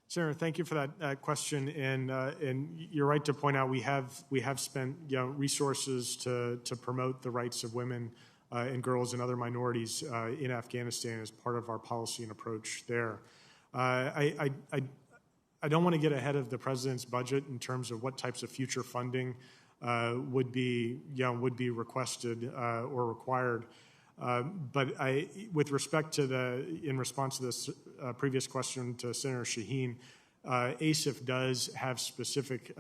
Speaker 3: Senator, thank you for that question, and you're right to point out we have spent resources to promote the rights of women and girls and other minorities in Afghanistan as part of our policy and approach there. I don't want to get ahead of the president's budget in terms of what types of future funding would be requested or required. But with respect to in response to this previous question to Senator Shaheen, ASIF does have specific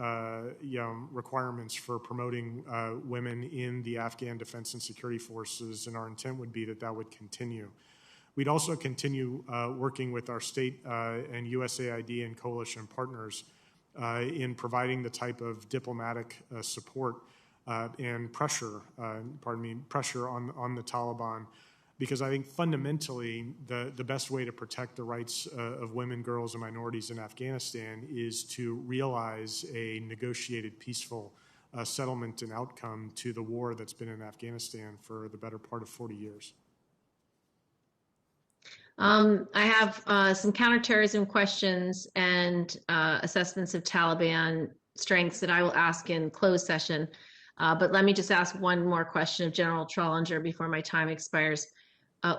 Speaker 3: requirements for promoting women in the Afghan Defense and Security Forces, and our intent would be that would continue. We'd also continue working with our state and USAID and coalition partners in providing the type of diplomatic support and pressure on the Taliban, because I think fundamentally the best way to protect the rights of women, girls, and minorities in Afghanistan is to realize a negotiated peaceful settlement and outcome to the war that's been in Afghanistan for the better part of 40 years.
Speaker 7: I have some counterterrorism questions and assessments of Taliban strengths that I will ask in closed session. But let me just ask one more question of General Challenger before my time expires.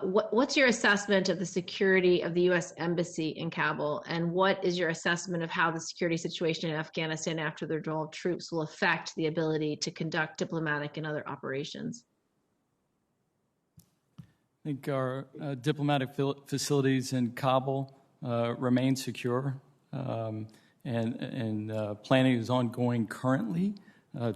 Speaker 7: What's your assessment of the security of the U.S. Embassy in Kabul? And what is your assessment of how the security situation in Afghanistan after the withdrawal of troops will affect the ability to conduct diplomatic and other operations?
Speaker 4: I think our diplomatic facilities in Kabul remain secure, and planning is ongoing currently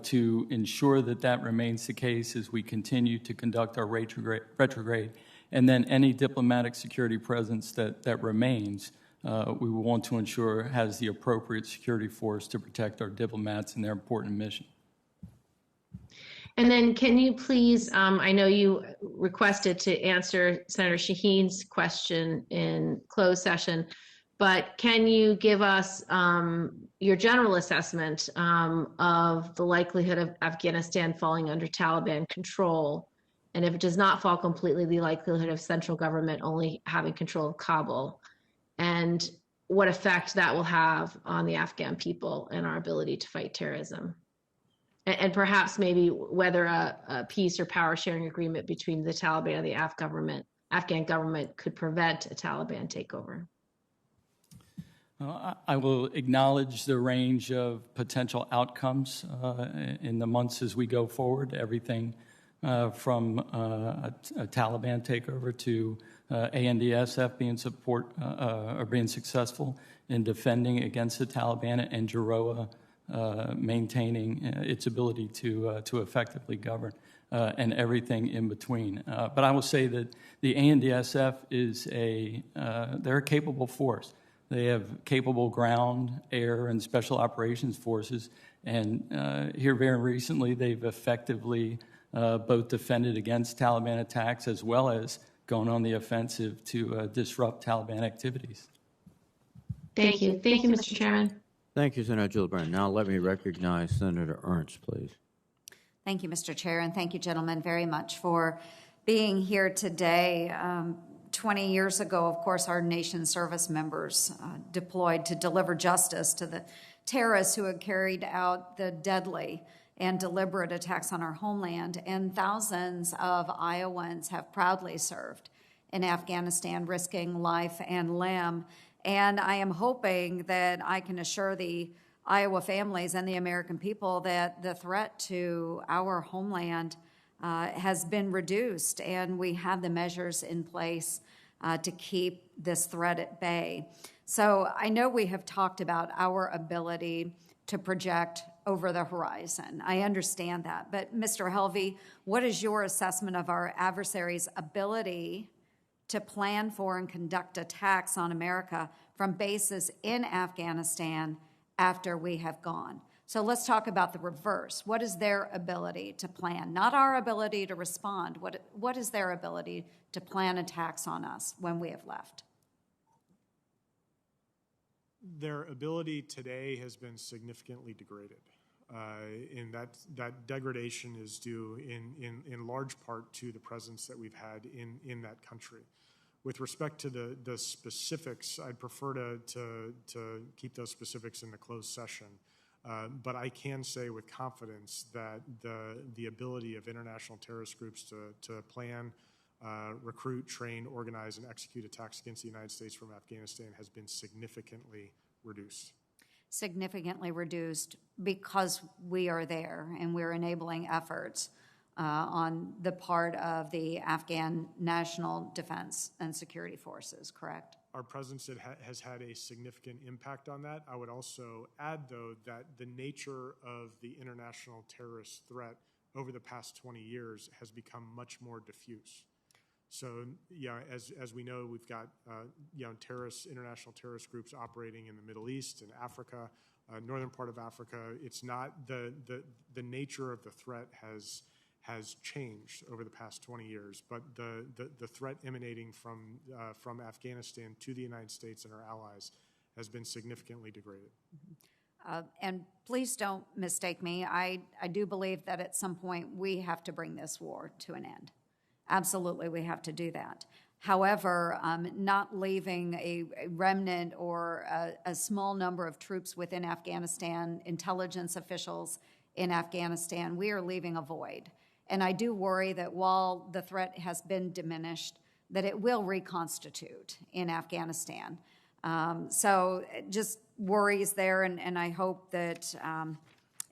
Speaker 4: to ensure that remains the case as we continue to conduct our retrograde. And then any diplomatic security presence that remains, we will want to ensure has the appropriate security force to protect our diplomats and their important mission.
Speaker 7: And then can you please, I know you requested to answer Senator Shaheen's question in closed session, but can you give us your general assessment of the likelihood of Afghanistan falling under Taliban control? And if it does not fall completely, the likelihood of central government only having control of Kabul, and what effect that will have on the Afghan people and our ability to fight terrorism? And perhaps maybe whether a peace or power sharing agreement between the Taliban and the Afghan government could prevent a Taliban takeover.
Speaker 4: I will acknowledge the range of potential outcomes in the months as we go forward. Everything from a Taliban takeover to ANDSF being successful in defending against the Taliban, and Geroa maintaining its ability to effectively govern, and everything in between. But I will say that the ANDSF is they're a capable force. They have capable ground, air, and special operations forces, and here very recently they've effectively both defended against Taliban attacks as well as gone on the offensive to disrupt Taliban activities.
Speaker 7: Thank you. Thank you, Mr. Chairman.
Speaker 1: Thank you, Senator Gillibrand. Now let me recognize Senator Ernst, please.
Speaker 8: Thank you, Mr. Chair, and thank you, gentlemen, very much for being here today. 20 years ago, of course, our nation's service members deployed to deliver justice to the terrorists who had carried out the deadly and deliberate attacks on our homeland, and thousands of Iowans have proudly served in Afghanistan, risking life and limb. And I am hoping that I can assure the Iowa families and the American people that the threat to our homeland has been reduced, and we have the measures in place to keep this threat at bay. So I know we have talked about our ability to project over the horizon. I understand that. But Mr. Helvey, what is your assessment of our adversaries' ability to plan for and conduct attacks on America from bases in Afghanistan after we have gone? So let's talk about the reverse. What is their ability to plan? Not our ability to respond. What is their ability to plan attacks on us when we have left?
Speaker 3: Their ability today has been significantly degraded. And that degradation is due in large part to the presence that we've had in that country. With respect to the specifics, I'd prefer to keep those specifics in the closed session. But I can say with confidence that the ability of international terrorist groups to plan, recruit, train, organize, and execute attacks against the United States from Afghanistan has been significantly reduced.
Speaker 8: Significantly reduced because we are there and we're enabling efforts on the part of the Afghan National Defense and Security Forces, correct?
Speaker 3: Our presence has had a significant impact on that. I would also add, though, that the nature of the international terrorist threat over the past 20 years has become much more diffuse. So, yeah, as we know, we've got international terrorist groups operating in the Middle East and Africa, northern part of Africa. It's not the nature of the threat has changed over the past 20 years, but the threat emanating from Afghanistan to the United States and our allies has been significantly degraded.
Speaker 8: And please don't mistake me. I do believe that at some point we have to bring this war to an end. Absolutely, we have to do that. However, not leaving a remnant or a small number of troops within Afghanistan, intelligence officials in Afghanistan, we are leaving a void. And I do worry that while the threat has been diminished, that it will reconstitute in Afghanistan. So just worries there, and I hope that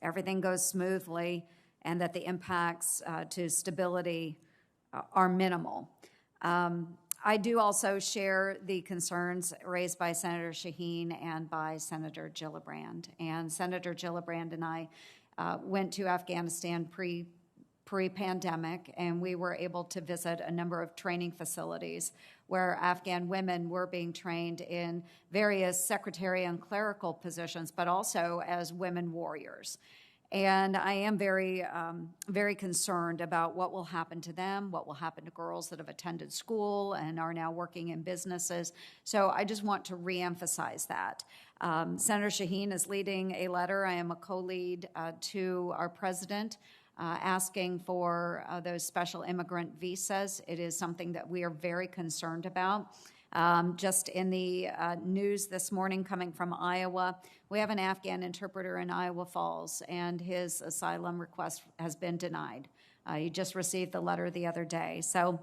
Speaker 8: everything goes smoothly and that the impacts to stability are minimal. I do also share the concerns raised by Senator Shaheen and by Senator Gillibrand. And Senator Gillibrand and I went to Afghanistan pre-pandemic, and we were able to visit a number of training facilities where Afghan women were being trained in various secretary and clerical positions, but also as women warriors. And I am very, very concerned about what will happen to them, what will happen to girls that have attended school and are now working in businesses. So I just want to reemphasize that. Senator Shaheen is leading a letter. I am a co-lead to our president asking for those special immigrant visas. It is something that we are very concerned about. Just in the news this morning coming from Iowa, we have an Afghan interpreter in Iowa Falls, and his asylum request has been denied. He just received the letter the other day. So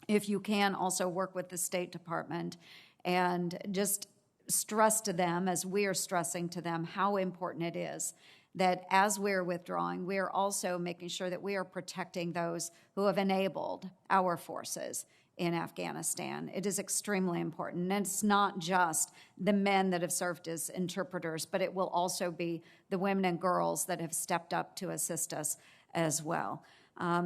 Speaker 8: if you can also work with the State Department and just stress to them, as we are stressing to them, how important it is that as we're withdrawing, we're also making sure that we are protecting those who have enabled our forces in Afghanistan. It is extremely important. And it's not just the men that have served as interpreters, but it will also be the women and girls that have stepped up to assist us as well.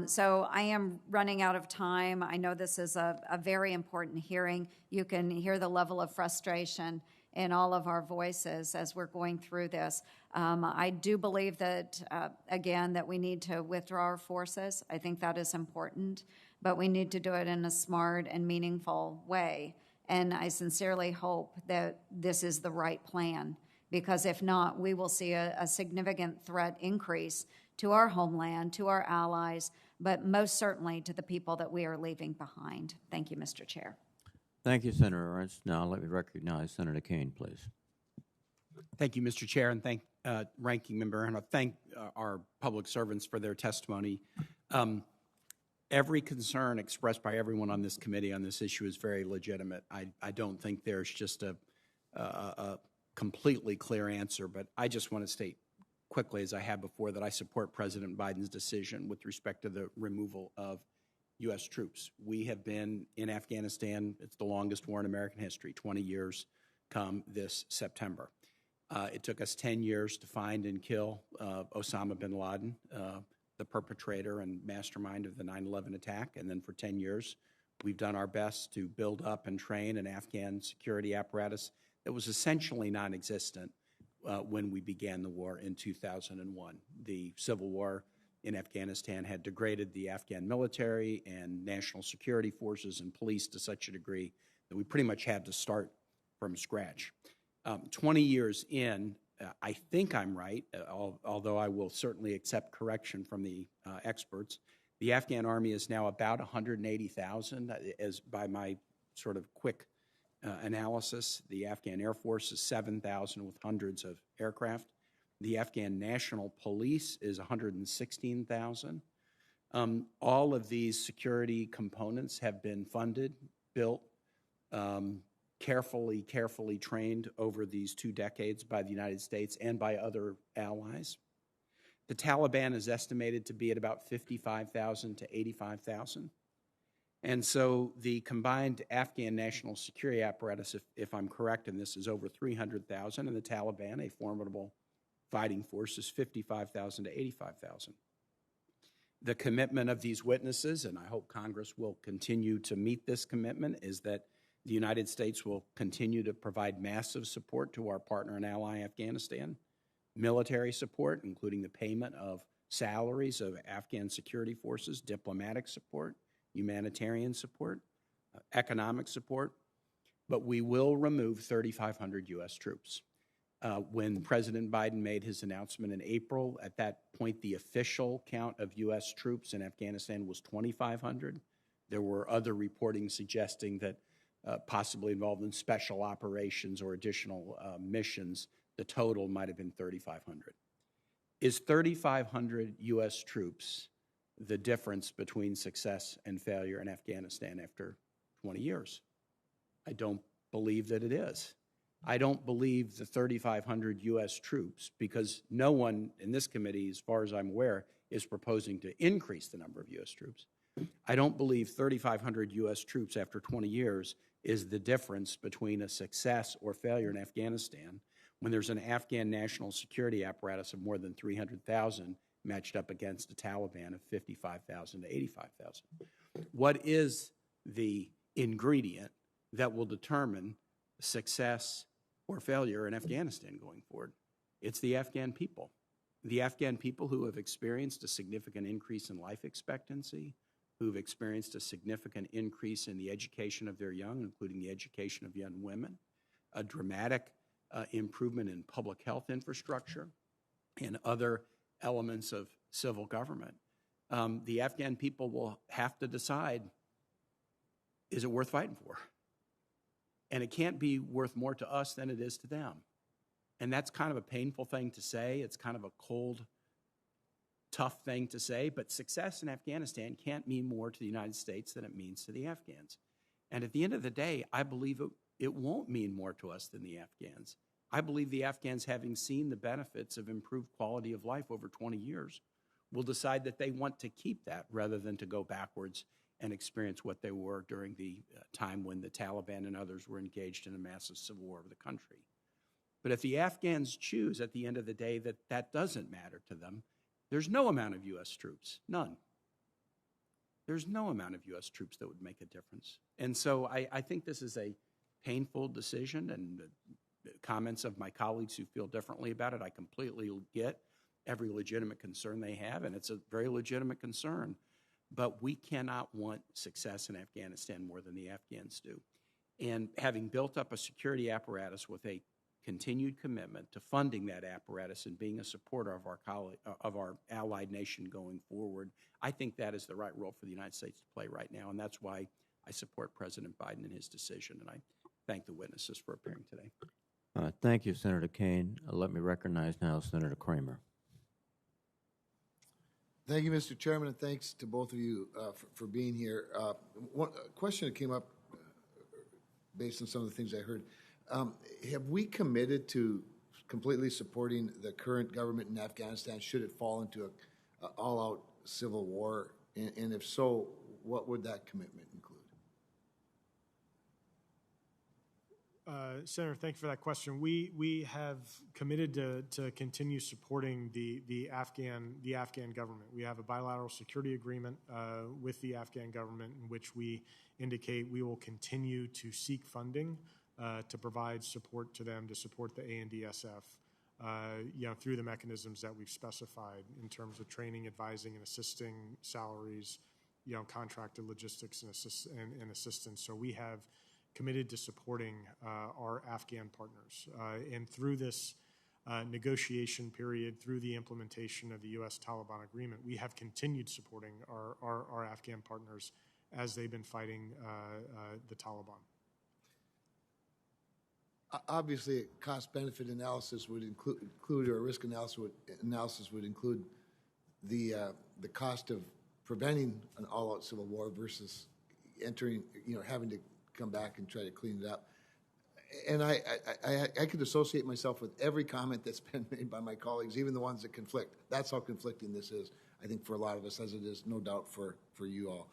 Speaker 8: So I am running out of time. I know this is a very important hearing. You can hear the level of frustration in all of our voices as we're going through this. I do believe that, again, that we need to withdraw our forces. I think that is important, but we need to do it in a smart and meaningful way. And I sincerely hope that this is the right plan, because if not, we will see a significant threat increase to our homeland, to our allies, but most certainly to the people that we are leaving behind. Thank you, Mr. Chair.
Speaker 1: Thank you, Senator Ernst. Now let me recognize Senator Kane, please.
Speaker 9: Thank you, Mr. Chair, and thank Ranking Member, and I thank our public servants for their testimony. Every concern expressed by everyone on this committee on this issue is very legitimate. I don't think there's just a completely clear answer, but I just want to state quickly, as I have before, that I support President Biden's decision with respect to the removal of U.S. troops. We have been in Afghanistan. It's the longest war in American history, 20 years come this September. It took us 10 years to find and kill Osama bin Laden, the perpetrator and mastermind of the 9/11 attack. And then for 10 years, we've done our best to build up and train an Afghan security apparatus that was essentially non-existent when we began the war in 2001. The civil war in Afghanistan had degraded the Afghan military and national security forces and police to such a degree that we pretty much had to start from scratch. 20 years in, I think I'm right, although I will certainly accept correction from the experts. The Afghan army is now about 180,000, as by my sort of quick analysis. The Afghan Air Force is 7,000 with hundreds of aircraft. The Afghan National Police is 116,000. All of these security components have been funded, built, carefully trained over these 2 decades by the United States and by other allies. The Taliban is estimated to be at about 55,000 to 85,000. And so the combined Afghan national security apparatus, if I'm correct in this, is over 300,000, and the Taliban, a formidable fighting force, is 55,000 to 85,000. The commitment of these witnesses, and I hope Congress will continue to meet this commitment, is that the United States will continue to provide massive support to our partner and ally Afghanistan, military support, including the payment of salaries of Afghan security forces, diplomatic support, humanitarian support, economic support, but we will remove 3,500 U.S. troops. When President Biden made his announcement in April, at that point, the official count of U.S. troops in Afghanistan was 2,500. There were other reporting suggesting that possibly involved in special operations or additional missions, the total might have been 3,500. Is 3,500 U.S. troops the difference between success and failure in Afghanistan after 20 years? I don't believe that it is. I don't believe the 3,500 U.S. troops, because no one in this committee, as far as I'm aware, is proposing to increase the number of U.S. troops. I don't believe 3,500 U.S. troops after 20 years is the difference between a success or failure in Afghanistan when there's an Afghan national security apparatus of more than 300,000 matched up against a Taliban of 55,000 to 85,000. What is the ingredient that will determine success or failure in Afghanistan going forward? It's the Afghan people. The Afghan people who have experienced a significant increase in life expectancy, who've experienced a significant increase in the education of their young, including the education of young women, a dramatic improvement in public health infrastructure and other elements of civil government. The Afghan people will have to decide, is it worth fighting for? And it can't be worth more to us than it is to them. And that's kind of a painful thing to say. It's kind of a cold, tough thing to say, but success in Afghanistan can't mean more to the United States than it means to the Afghans. And at the end of the day, I believe it won't mean more to us than the Afghans. I believe the Afghans, having seen the benefits of improved quality of life over 20 years, will decide that they want to keep that rather than to go backwards and experience what they were during the time when the Taliban and others were engaged in a massive civil war of the country. But if the Afghans choose at the end of the day that that doesn't matter to them, there's no amount of U.S. troops, none. There's no amount of U.S. troops that would make a difference. And so I think this is a painful decision, and the comments of my colleagues who feel differently about it, I completely get every legitimate concern they have, and it's a very legitimate concern. But we cannot want success in Afghanistan more than the Afghans do. And having built up a security apparatus with a continued commitment to funding that apparatus and being a supporter of our allied nation going forward, I think that is the right role for the United States to play right now, and that's why I support President Biden in his decision, and I thank the witnesses for appearing today.
Speaker 1: Thank you, Senator Kaine. Let me recognize now Senator Kramer.
Speaker 10: Thank you, Mr. Chairman, and thanks to both of you for being here. One question that came up based on some of the things I heard. Have we committed to completely supporting the current government in Afghanistan should it fall into an all-out civil war? And if so, what would that commitment include?
Speaker 3: Senator, thank you for that question. We have committed to continue supporting the Afghan government. We have a bilateral security agreement with the Afghan government in which we indicate we will continue to seek funding to provide support to them, to support the ANDSF, through the mechanisms that we've specified in terms of training, advising, and assisting, salaries, contracted logistics and assistance. So we have committed to supporting our Afghan partners. And through this negotiation period, through the implementation of the U.S.-Taliban agreement, we have continued supporting our Afghan partners as they've been fighting the Taliban.
Speaker 10: Obviously, a cost-benefit analysis would include, or a risk analysis would include the cost of preventing an all-out civil war versus entering, having to come back and try to clean it up. And I could associate myself with every comment that's been made by my colleagues, even the ones that conflict. That's how conflicting this is, I think, for a lot of us, as it is, no doubt, for you all.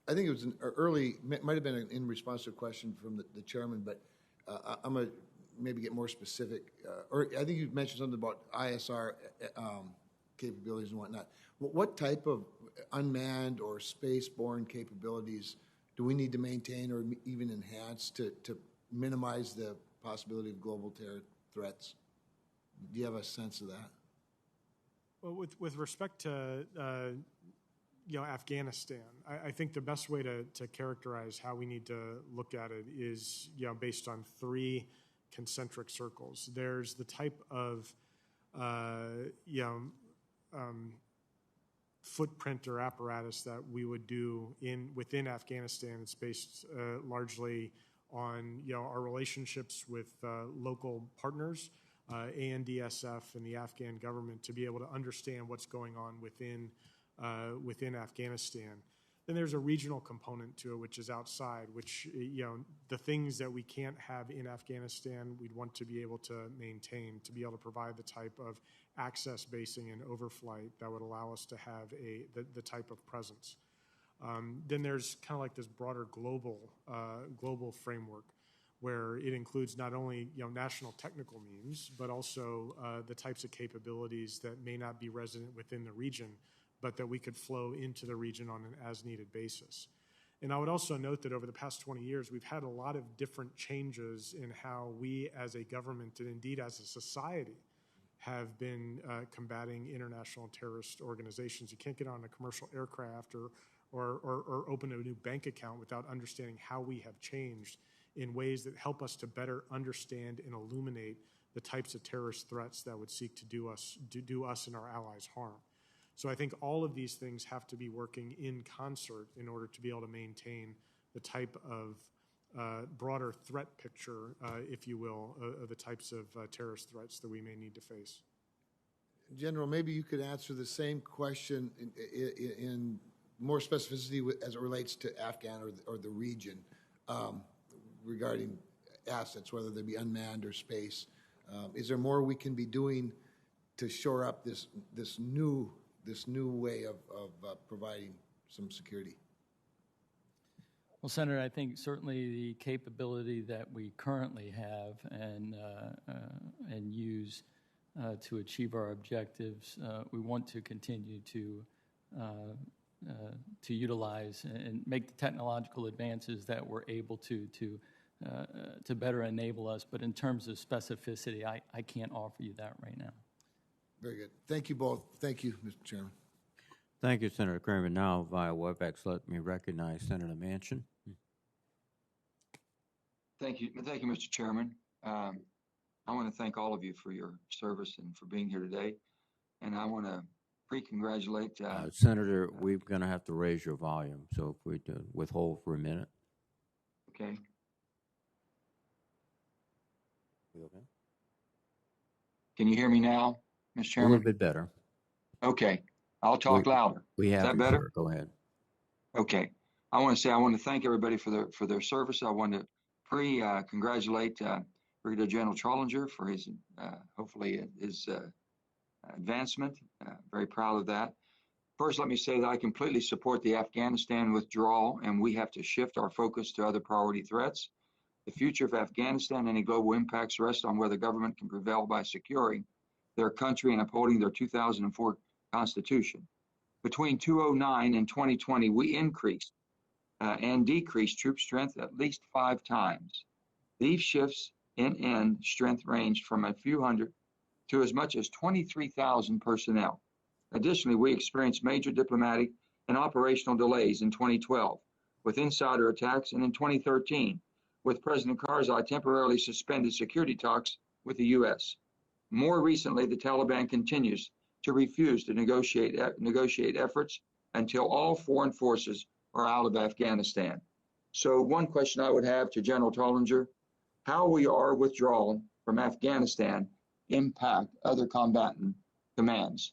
Speaker 10: I think it was might have been in response to a question from the chairman, but I'm going to maybe get more specific. Or I think you mentioned something about ISR capabilities and whatnot. What type of unmanned or space-borne capabilities do we need to maintain or even enhance to minimize the possibility of global terror threats? Do you have a sense of that?
Speaker 3: Well, with respect to Afghanistan, I think the best way to characterize how we need to look at it is based on three concentric circles. There's the type of footprint or apparatus that we would do within Afghanistan. It's based largely on our relationships with local partners, ANDSF and the Afghan government, to be able to understand what's going on within Afghanistan. Then there's a regional component to it, which is outside, which, the things that we can't have in Afghanistan, we'd want to be able to maintain, to be able to provide the type of access, basing, and overflight that would allow us to have the type of presence. Then there's kind of like this broader global framework where it includes not only national technical means, but also the types of capabilities that may not be resident within the region, but that we could flow into the region on an as-needed basis. And I would also note that over the past 20 years, we've had a lot of different changes in how we as a government and indeed as a society have been combating international terrorist organizations. You can't get on a commercial aircraft or open a new bank account without understanding how we have changed in ways that help us to better understand and illuminate the types of terrorist threats that would seek to do us and our allies harm. So I think all of these things have to be working in concert in order to be able to maintain the type of broader threat picture, if you will, of the types of terrorist threats that we may need to face.
Speaker 10: General, maybe you could answer the same question in more specificity as it relates to Afghan or the region regarding assets, whether they be unmanned or space. Is there more we can be doing to shore up this new way of providing some security?
Speaker 4: Well, Senator, I think certainly the capability that we currently have and use to achieve our objectives, we want to continue to utilize and make the technological advances that we're able to better enable us. But in terms of specificity, I can't offer you that right now.
Speaker 10: Very good. Thank you both. Thank you, Mr. Chairman.
Speaker 1: Thank you, Senator Kramer. Now, via WebEx, let me recognize Senator Manchin.
Speaker 11: Thank you, Mr. Chairman. I want to thank all of you for your service and for being here today. And I want to pre-congratulate.
Speaker 1: Senator, we're going to have to raise your volume, so if we withhold for a minute.
Speaker 11: Okay.
Speaker 1: We okay?
Speaker 11: Can you hear me now, Mr.
Speaker 1: A
Speaker 11: Chairman?
Speaker 1: little bit better.
Speaker 11: Okay. I'll talk louder.
Speaker 1: We have
Speaker 11: Is that
Speaker 1: you,
Speaker 11: better?
Speaker 1: sir. Go ahead.
Speaker 11: Okay. I want to thank everybody for their service. I want to congratulate Brigadier General Trollinger for his hopefully his advancement. Very proud of that. First, let me say that I completely support the Afghanistan withdrawal, and we have to shift our focus to other priority threats. The future of Afghanistan and any global impacts rest on whether government can prevail by securing their country and upholding their 2004 Constitution. Between 2009 and 2020, we increased and decreased troop strength at least 5 times. These shifts in end strength ranged from a few hundred to as much as 23,000 personnel. Additionally, we experienced major diplomatic and operational delays in 2012 with insider attacks, and in 2013 with President Karzai temporarily suspended security talks with the U.S. More recently, the Taliban continues to refuse to negotiate efforts until all foreign forces are out of Afghanistan. So one question I would have to General Trollinger, how will our withdrawal from Afghanistan impact other combatant commands?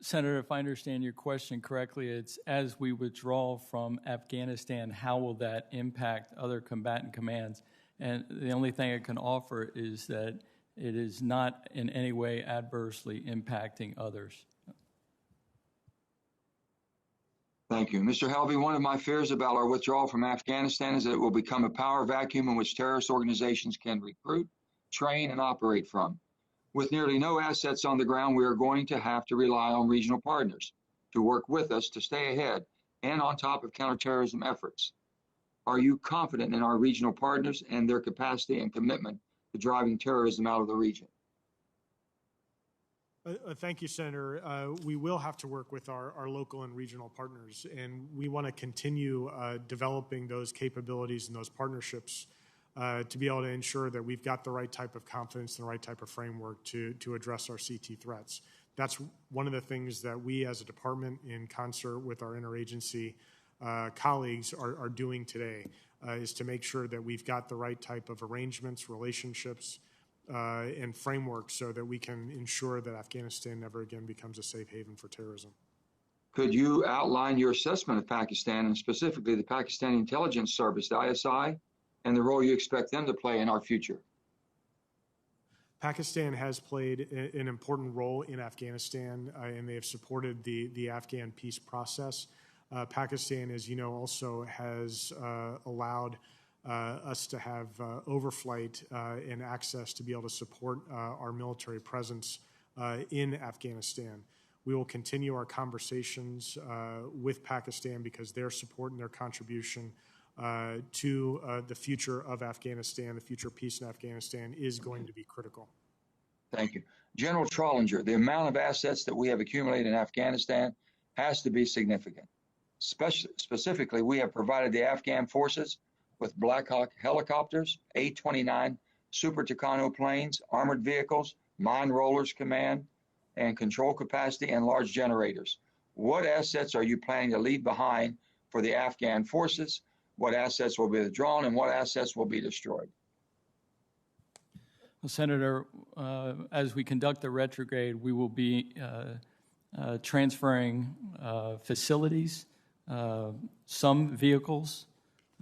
Speaker 4: Senator, if I understand your question correctly, it's as we withdraw from Afghanistan, how will that impact other combatant commands? And the only thing I can offer is that it is not in any way adversely impacting others.
Speaker 11: Thank you. Mr. Helvey, one of my fears about our withdrawal from Afghanistan is that it will become a power vacuum in which terrorist organizations can recruit, train, and operate from. With nearly no assets on the ground, we are going to have to rely on regional partners to work with us to stay ahead and on top of counterterrorism efforts. Are you confident in our regional partners and their capacity and commitment to driving terrorism out of the region?
Speaker 3: Thank you, Senator. We will have to work with our local and regional partners, and we want to continue developing those capabilities and those partnerships to be able to ensure that we've got the right type of confidence and the right type of framework to address our CT threats. That's one of the things that we as a department, in concert with our interagency colleagues, are doing today, is to make sure that we've got the right type of arrangements, relationships, and frameworks so that we can ensure that Afghanistan never again becomes a safe haven for terrorism.
Speaker 11: Could you outline your assessment of Pakistan and specifically the Pakistani Intelligence Service, the ISI, and the role you expect them to play in our future?
Speaker 3: Pakistan has played an important role in Afghanistan, and they have supported the Afghan peace process. Pakistan, as you know, also has allowed us to have overflight and access to be able to support our military presence in Afghanistan. We will continue our conversations with Pakistan because their support and their contribution to the future of Afghanistan, the future peace in Afghanistan, is going to be critical.
Speaker 11: Thank you. General Trollinger, the amount of assets that we have accumulated in Afghanistan has to be significant. Specifically, we have provided the Afghan forces with Black Hawk helicopters, A-29 Super Tucano planes, armored vehicles, mine rollers command and control capacity, and large generators. What assets are you planning to leave behind for the Afghan forces? What assets will be withdrawn and what assets will be destroyed?
Speaker 4: Well, Senator, as we conduct the retrograde, we will be transferring facilities. some vehicles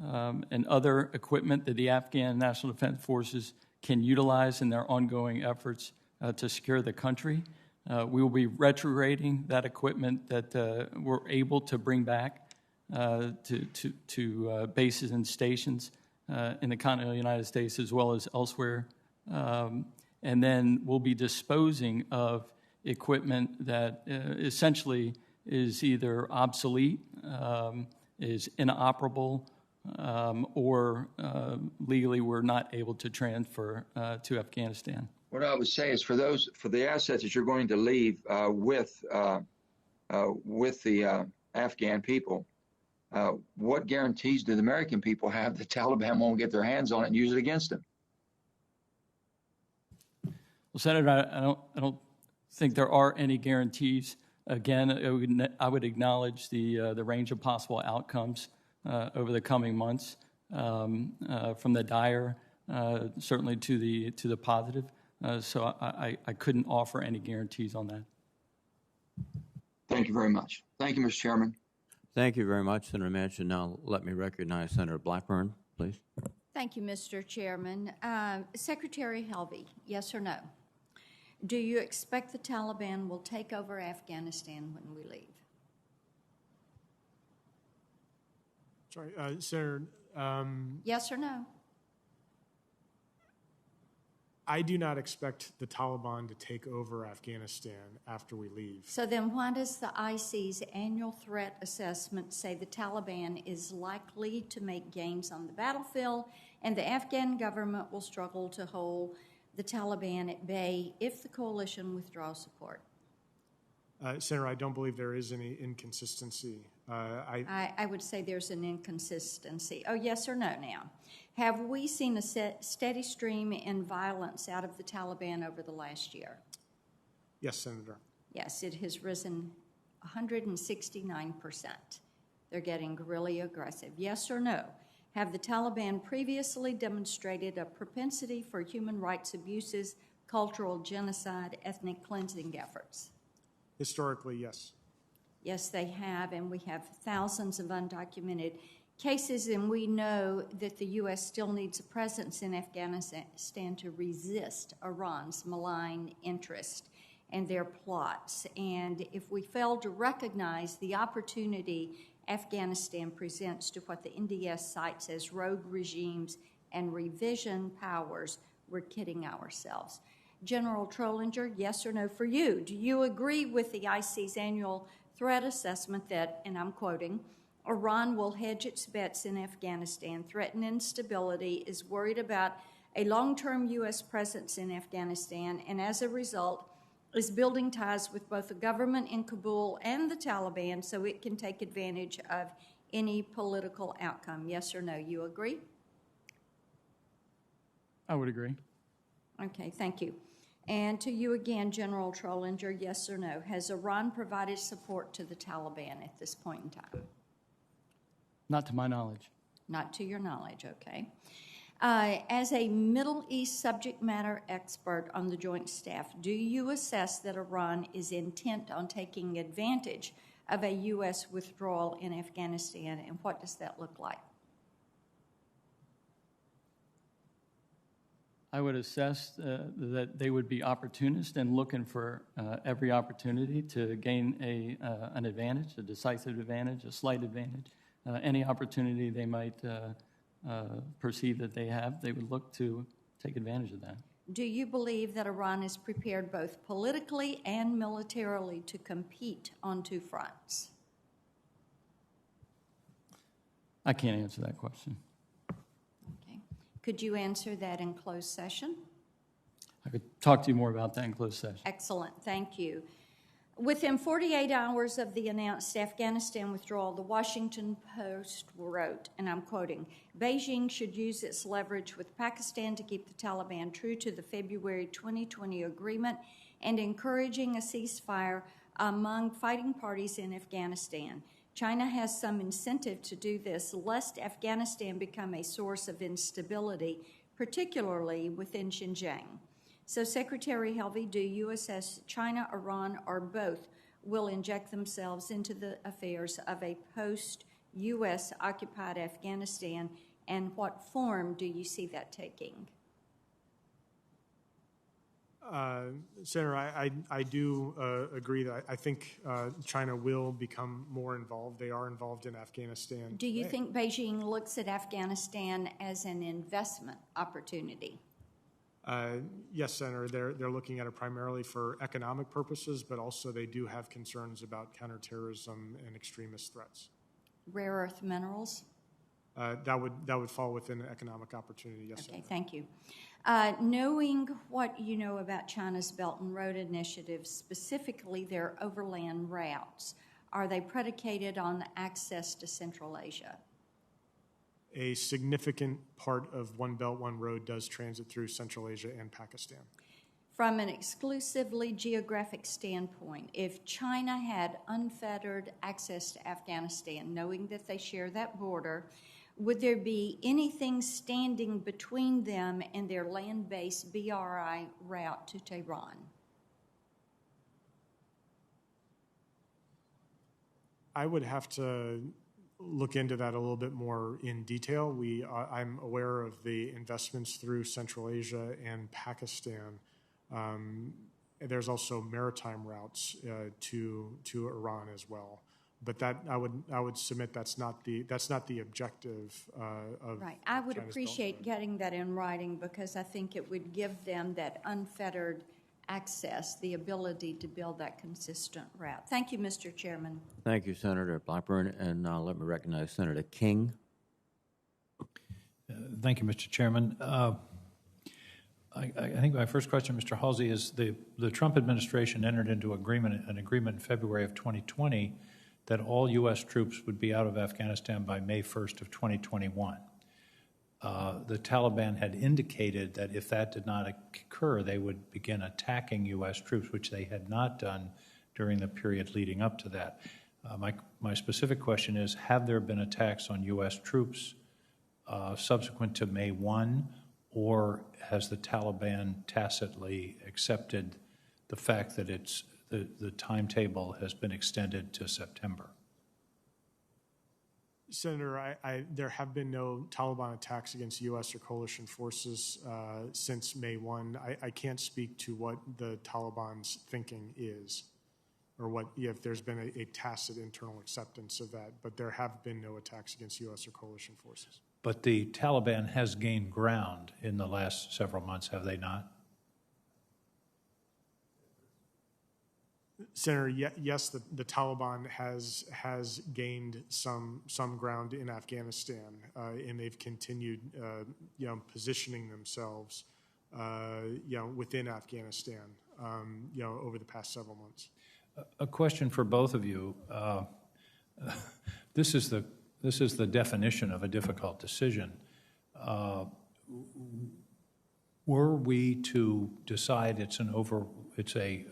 Speaker 4: and other equipment that the Afghan National Defense Forces can utilize in their ongoing efforts to secure the country. We will be retrograding that equipment that we're able to bring back to bases and stations in the continental United States as well as elsewhere. And then we'll be disposing of equipment that essentially is either obsolete, is inoperable, or legally we're not able to transfer to Afghanistan.
Speaker 11: What I would say is for the assets that you're going to leave with the Afghan people, what guarantees do the American people have the Taliban won't get their hands on it and use it against them?
Speaker 4: Well, Senator, I don't think there are any guarantees. Again, I would acknowledge the range of possible outcomes over the coming months, from the dire certainly to the positive. So I couldn't offer any guarantees on that.
Speaker 11: Thank you very much. Thank you, Mr. Chairman.
Speaker 1: Thank you very much, Senator Manchin. Now let me recognize Senator Blackburn, please.
Speaker 8: Thank you, Mr. Chairman. Secretary Helvey, yes or no? Do you expect the Taliban will take over Afghanistan when we leave?
Speaker 3: Sorry, Senator.
Speaker 8: Yes or no?
Speaker 3: I do not expect the Taliban to take over Afghanistan after we leave.
Speaker 8: So then why does the IC's annual threat assessment say the Taliban is likely to make gains on the battlefield and the Afghan government will struggle to hold the Taliban at bay if the coalition withdraws support?
Speaker 3: Senator, I don't believe there is any inconsistency.
Speaker 8: I would say there's an inconsistency. Oh, yes or no now? Have we seen a steady stream in violence out of the Taliban over the last year?
Speaker 3: Yes, Senator.
Speaker 8: Yes, it has risen 169%. They're getting really aggressive. Yes or no? Have the Taliban previously demonstrated a propensity for human rights abuses, cultural genocide, ethnic cleansing efforts?
Speaker 3: Historically, yes.
Speaker 8: Yes, they have, and we have thousands of undocumented cases, and we know that the U.S. still needs a presence in Afghanistan to resist Iran's malign interest and their plots. And if we fail to recognize the opportunity Afghanistan presents to what the NDS cites as rogue regimes and revision powers, we're kidding ourselves. General Trollinger, yes or no for you? Do you agree with the IC's annual threat assessment that, and I'm quoting, Iran will hedge its bets in Afghanistan, threaten instability, is worried about a long-term U.S. presence in Afghanistan, and as a result is building ties with both the government in Kabul and the Taliban so it can take advantage of any political outcome? Yes or no? You agree?
Speaker 4: I would agree.
Speaker 8: Okay, thank you. And to you again, General Trollinger, yes or no? Has Iran provided support to the Taliban at this point in time?
Speaker 4: Not to my knowledge.
Speaker 8: Not to your knowledge, okay. As a Middle East subject matter expert on the Joint Staff, do you assess that Iran is intent on taking advantage of a U.S. withdrawal in Afghanistan, and what does that look like?
Speaker 4: I would assess that they would be opportunists and looking for every opportunity to gain an advantage, a decisive advantage, a slight advantage. Any opportunity they might perceive that they have, they would look to take advantage of that.
Speaker 8: Do you believe that Iran is prepared both politically and militarily to compete on two fronts?
Speaker 4: I can't answer that question.
Speaker 8: Could you answer that in closed session?
Speaker 4: I could talk to you more about that in closed session.
Speaker 8: Excellent, thank you. Within 48 hours of the announced Afghanistan withdrawal, the Washington Post wrote, and I'm quoting, Beijing should use its leverage with Pakistan to keep the Taliban true to the February 2020 agreement and encouraging a ceasefire among fighting parties in Afghanistan. China has some incentive to do this, lest Afghanistan become a source of instability, particularly within Xinjiang. So, Secretary Helvey, do you assess China, Iran, or both will inject themselves into the affairs of a post-U.S. occupied Afghanistan, and what form do you see that taking?
Speaker 3: Senator, I do agree that I think China will become more involved. They are involved in Afghanistan.
Speaker 8: Do you think Beijing looks at Afghanistan as an investment opportunity?
Speaker 3: Yes, Senator. They're looking at it primarily for economic purposes, but also they do have concerns about counterterrorism and extremist threats.
Speaker 8: Rare earth minerals?
Speaker 3: That would fall within an economic opportunity, yes,
Speaker 8: Okay,
Speaker 3: Senator.
Speaker 8: thank you. Knowing what you know about China's Belt and Road Initiative, specifically their overland routes, are they predicated on access to Central Asia?
Speaker 3: A significant part of One Belt, One Road does transit through Central Asia and Pakistan.
Speaker 8: From an exclusively geographic standpoint, if China had unfettered access to Afghanistan, knowing that they share that border, would there be anything standing between them and their land-based BRI route to Tehran?
Speaker 3: I would have to look into that a little bit more in detail. I'm aware of the investments through Central Asia and Pakistan. There's also maritime routes to Iran as well. But that I would submit that's not the objective of
Speaker 8: Right. I would
Speaker 3: China's
Speaker 8: appreciate getting that in writing because I think it would give them that unfettered access, the ability to build that consistent route. Thank you, Mr. Chairman.
Speaker 1: Thank you, Senator Blackburn. And now let me recognize Senator King.
Speaker 12: Thank you, Mr. Chairman. I think my first question, Mr. Halsey, is the Trump administration entered into an agreement in February of 2020 that all U.S. troops would be out of Afghanistan by May 1st of 2021. The Taliban had indicated that if that did not occur, they would begin attacking U.S. troops, which they had not done during the period leading up to that. My specific question is, have there been attacks on U.S. troops subsequent to May 1, or has the Taliban tacitly accepted the fact that the timetable has been extended to September?
Speaker 3: Senator, there have been no Taliban attacks against U.S. or coalition forces since May 1. I can't speak to what the Taliban's thinking is or if there's been a tacit internal acceptance of that, but there have been no attacks against U.S. or coalition forces.
Speaker 12: But the Taliban has gained ground in the last several months, have they not?
Speaker 3: Senator, yes, the Taliban has gained some ground in Afghanistan, and they've continued, positioning themselves, within Afghanistan, over the past several months.
Speaker 12: A question for both of you. This is the definition of a difficult decision. Were we to decide it's a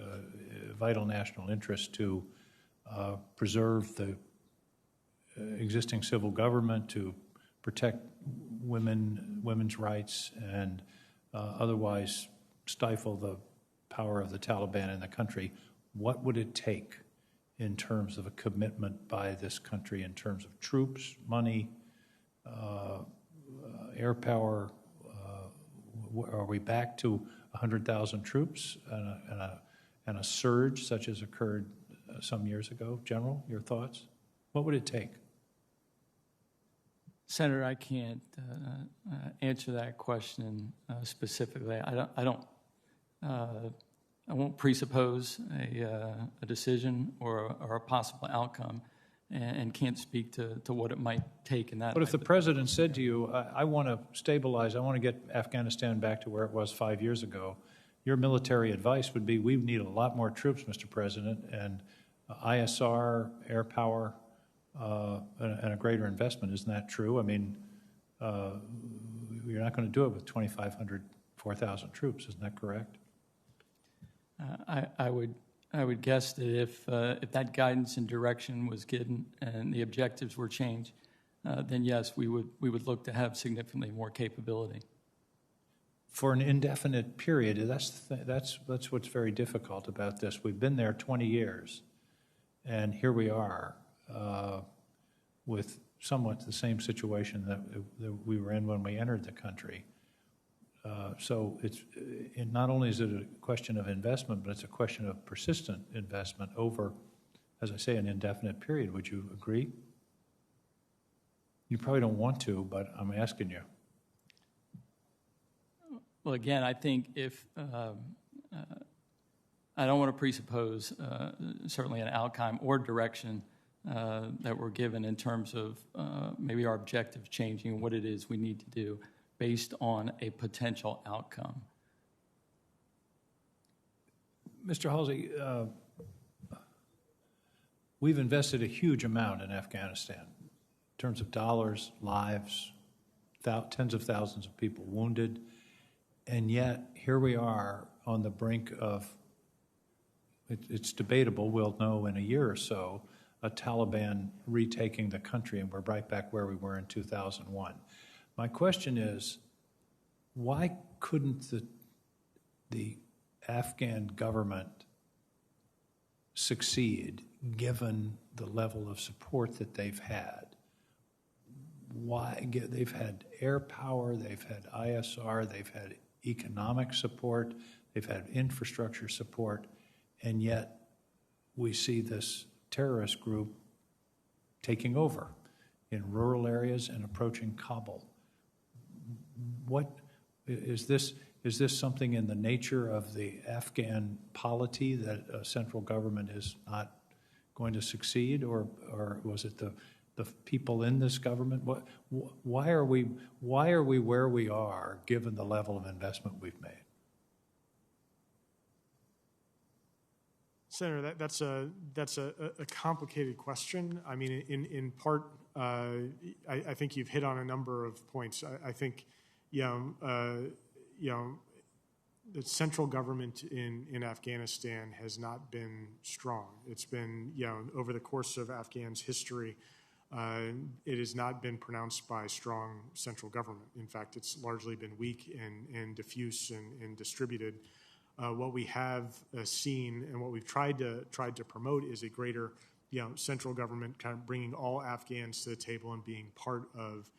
Speaker 12: vital national interest to preserve the existing civil government, to protect women's rights, and otherwise stifle the power of the Taliban in the country, what would it take in terms of a commitment by this country in terms of troops, money, air power? Are we back to 100,000 troops and a surge such as occurred some years ago? General, your thoughts? What would it take?
Speaker 4: Senator, I can't answer that question specifically. I won't presuppose a decision or a possible outcome, and can't speak to what it might take in that.
Speaker 12: But if the president said to you, I want to stabilize, I want to get Afghanistan back to where it was 5 years ago, your military advice would be, we need a lot more troops, Mr. President, and ISR, air power, and a greater investment. Isn't that true? I mean, you're not going to do it with 2,500, 4,000 troops. Isn't that correct?
Speaker 4: I would guess that if that guidance and direction was given and the objectives were changed, then yes, we would look to have significantly more capability.
Speaker 12: For an indefinite period, that's what's very difficult about this. We've been there 20 years. And here we are with somewhat the same situation that we were in when we entered the country. So not only is it a question of investment, but it's a question of persistent investment over, as I say, an indefinite period. Would you agree? You probably don't want to, but I'm asking you.
Speaker 4: Well, again, I think if I don't want to presuppose certainly an outcome or direction that we're given in terms of maybe our objectives changing and what it is we need to do based on a potential outcome.
Speaker 12: Mr. Halsey, we've invested a huge amount in Afghanistan in terms of dollars, lives, tens of thousands of people wounded, and yet here we are on the brink of, it's debatable, we'll know in a year or so, a Taliban retaking the country, and we're right back where we were in 2001. My question is, why couldn't the Afghan government succeed given the level of support that they've had? Why? They've had air power, they've had ISR, they've had economic support, they've had infrastructure support, and yet we see this terrorist group taking over in rural areas and approaching Kabul. What is this? Is this something in the nature of the Afghan polity that a central government is not going to succeed, or was it the people in this government? Why are we where we are given the level of investment we've made?
Speaker 3: Senator, that's a complicated question. I mean, in part, I think you've hit on a number of points. I think, the central government in Afghanistan has not been strong. It's been, over the course of Afghan's history, it has not been pronounced by strong central government. In fact, it's largely been weak and diffuse and distributed. What we have seen and what we've tried to promote is a greater, central government kind of bringing all Afghans to the table and being part of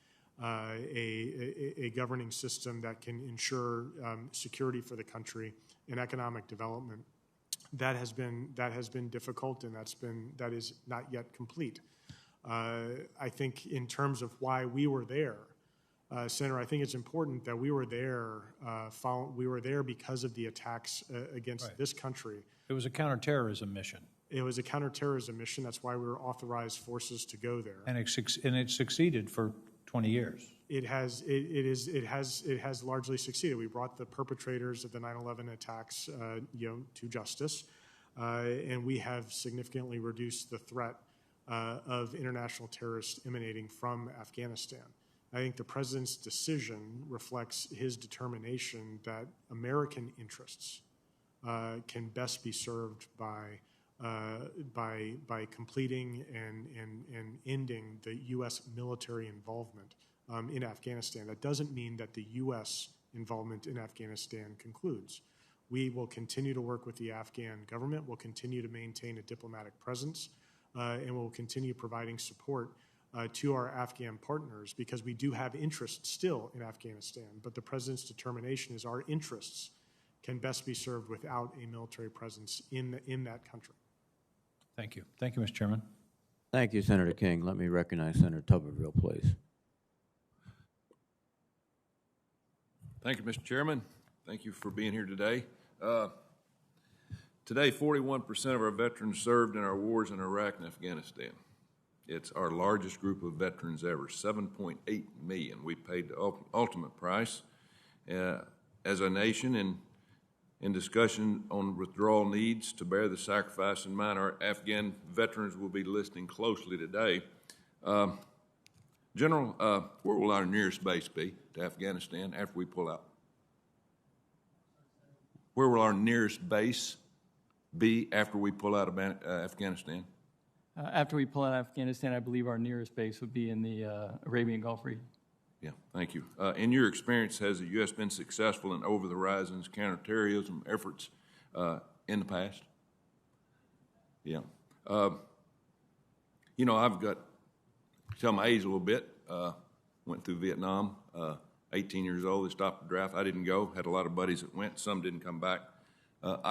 Speaker 3: a governing system that can ensure security for the country and economic development. That has been difficult, and that is not yet complete. I think in terms of why we were there, Senator, I think it's important that we were there. We were there because of the attacks against this country.
Speaker 12: It was a counterterrorism mission.
Speaker 3: It was a counterterrorism mission. That's why we were authorized forces to go there.
Speaker 12: And it succeeded for 20 years.
Speaker 3: It has largely succeeded. We brought the perpetrators of the 9/11 attacks, to justice, and we have significantly reduced the threat of international terrorists emanating from Afghanistan. I think the president's decision reflects his determination that American interests can best be served by completing and ending the U.S. military involvement in Afghanistan. That doesn't mean that the U.S. involvement in Afghanistan concludes. We will continue to work with the Afghan government. We'll continue to maintain a diplomatic presence, and we'll continue providing support to our Afghan partners, because we do have interests still in Afghanistan, but the president's determination is our interests can best be served without a military presence in that country.
Speaker 12: Thank you. Thank you, Mr. Chairman.
Speaker 1: Thank you, Senator King. Let me recognize Senator Tuberville, please.
Speaker 13: Thank you, Mr. Chairman. Thank you for being here today. Today, 41% of our veterans served in our wars in Iraq and Afghanistan. It's our largest group of veterans ever, 7.8 million. We paid the ultimate price as a nation. In discussion on withdrawal needs to bear the sacrifice in mind, our Afghan veterans will be listening closely today. General, where will our nearest base be to Afghanistan after we pull out? Where will our nearest base be after we pull out of Afghanistan?
Speaker 4: After we pull out of Afghanistan, I believe our nearest base would be in the Arabian Gulf region.
Speaker 13: Yeah, thank you. In your experience, has the U.S. been successful in over-the-horizon counterterrorism efforts in the past? Yeah. You know, I've got, tell my age a little bit, went through Vietnam, 18 years old, they stopped the draft. I didn't go, had a lot of buddies that went, some didn't come back. One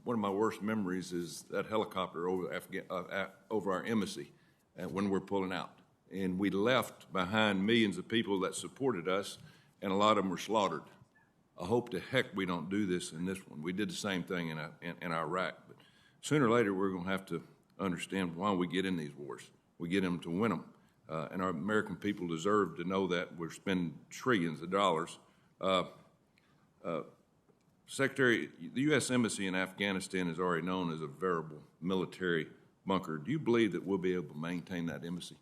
Speaker 13: of my worst memories is that helicopter over our embassy when we're pulling out. And we left behind millions of people that supported us, and a lot of them were slaughtered. I hope to heck we don't do this in this one. We did the same thing in Iraq. But sooner or later, we're going to have to understand why we get in these wars. We get them to win them. And our American people deserve to know that we're spending trillions of dollars. Secretary, the U.S. Embassy in Afghanistan is already known as a veritable military bunker. Do you believe that we'll be able to maintain that embassy?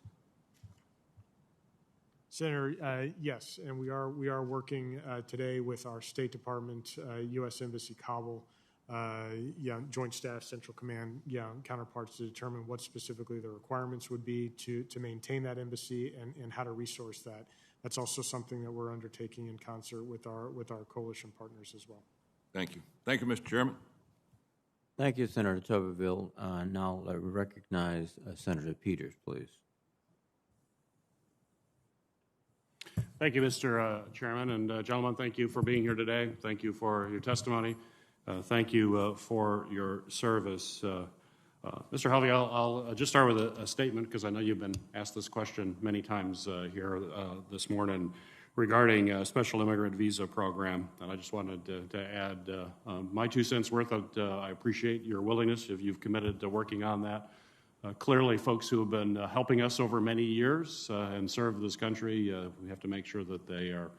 Speaker 3: Senator, yes, and we are working today with our State Department, U.S. Embassy Kabul, Joint Staff, Central Command, counterparts to determine what specifically the requirements would be to maintain that embassy and how to resource that. That's also something that we're undertaking in concert with our coalition partners as well.
Speaker 13: Thank you. Thank you, Mr. Chairman.
Speaker 1: Thank you, Senator Tuberville. Now let me recognize Senator Peters, please.
Speaker 14: Thank you, Mr. Chairman. And gentlemen, thank you for being here today. Thank you for your testimony. Thank you for your service. Mr. Helvey, I'll just start with a statement because I know you've been asked this question many times here this morning regarding a special immigrant visa program. And I just wanted to add my 2 cents worth. I appreciate your willingness if you've committed to working on that. Clearly, folks who have been helping us over many years and served this country, we have to make sure that they are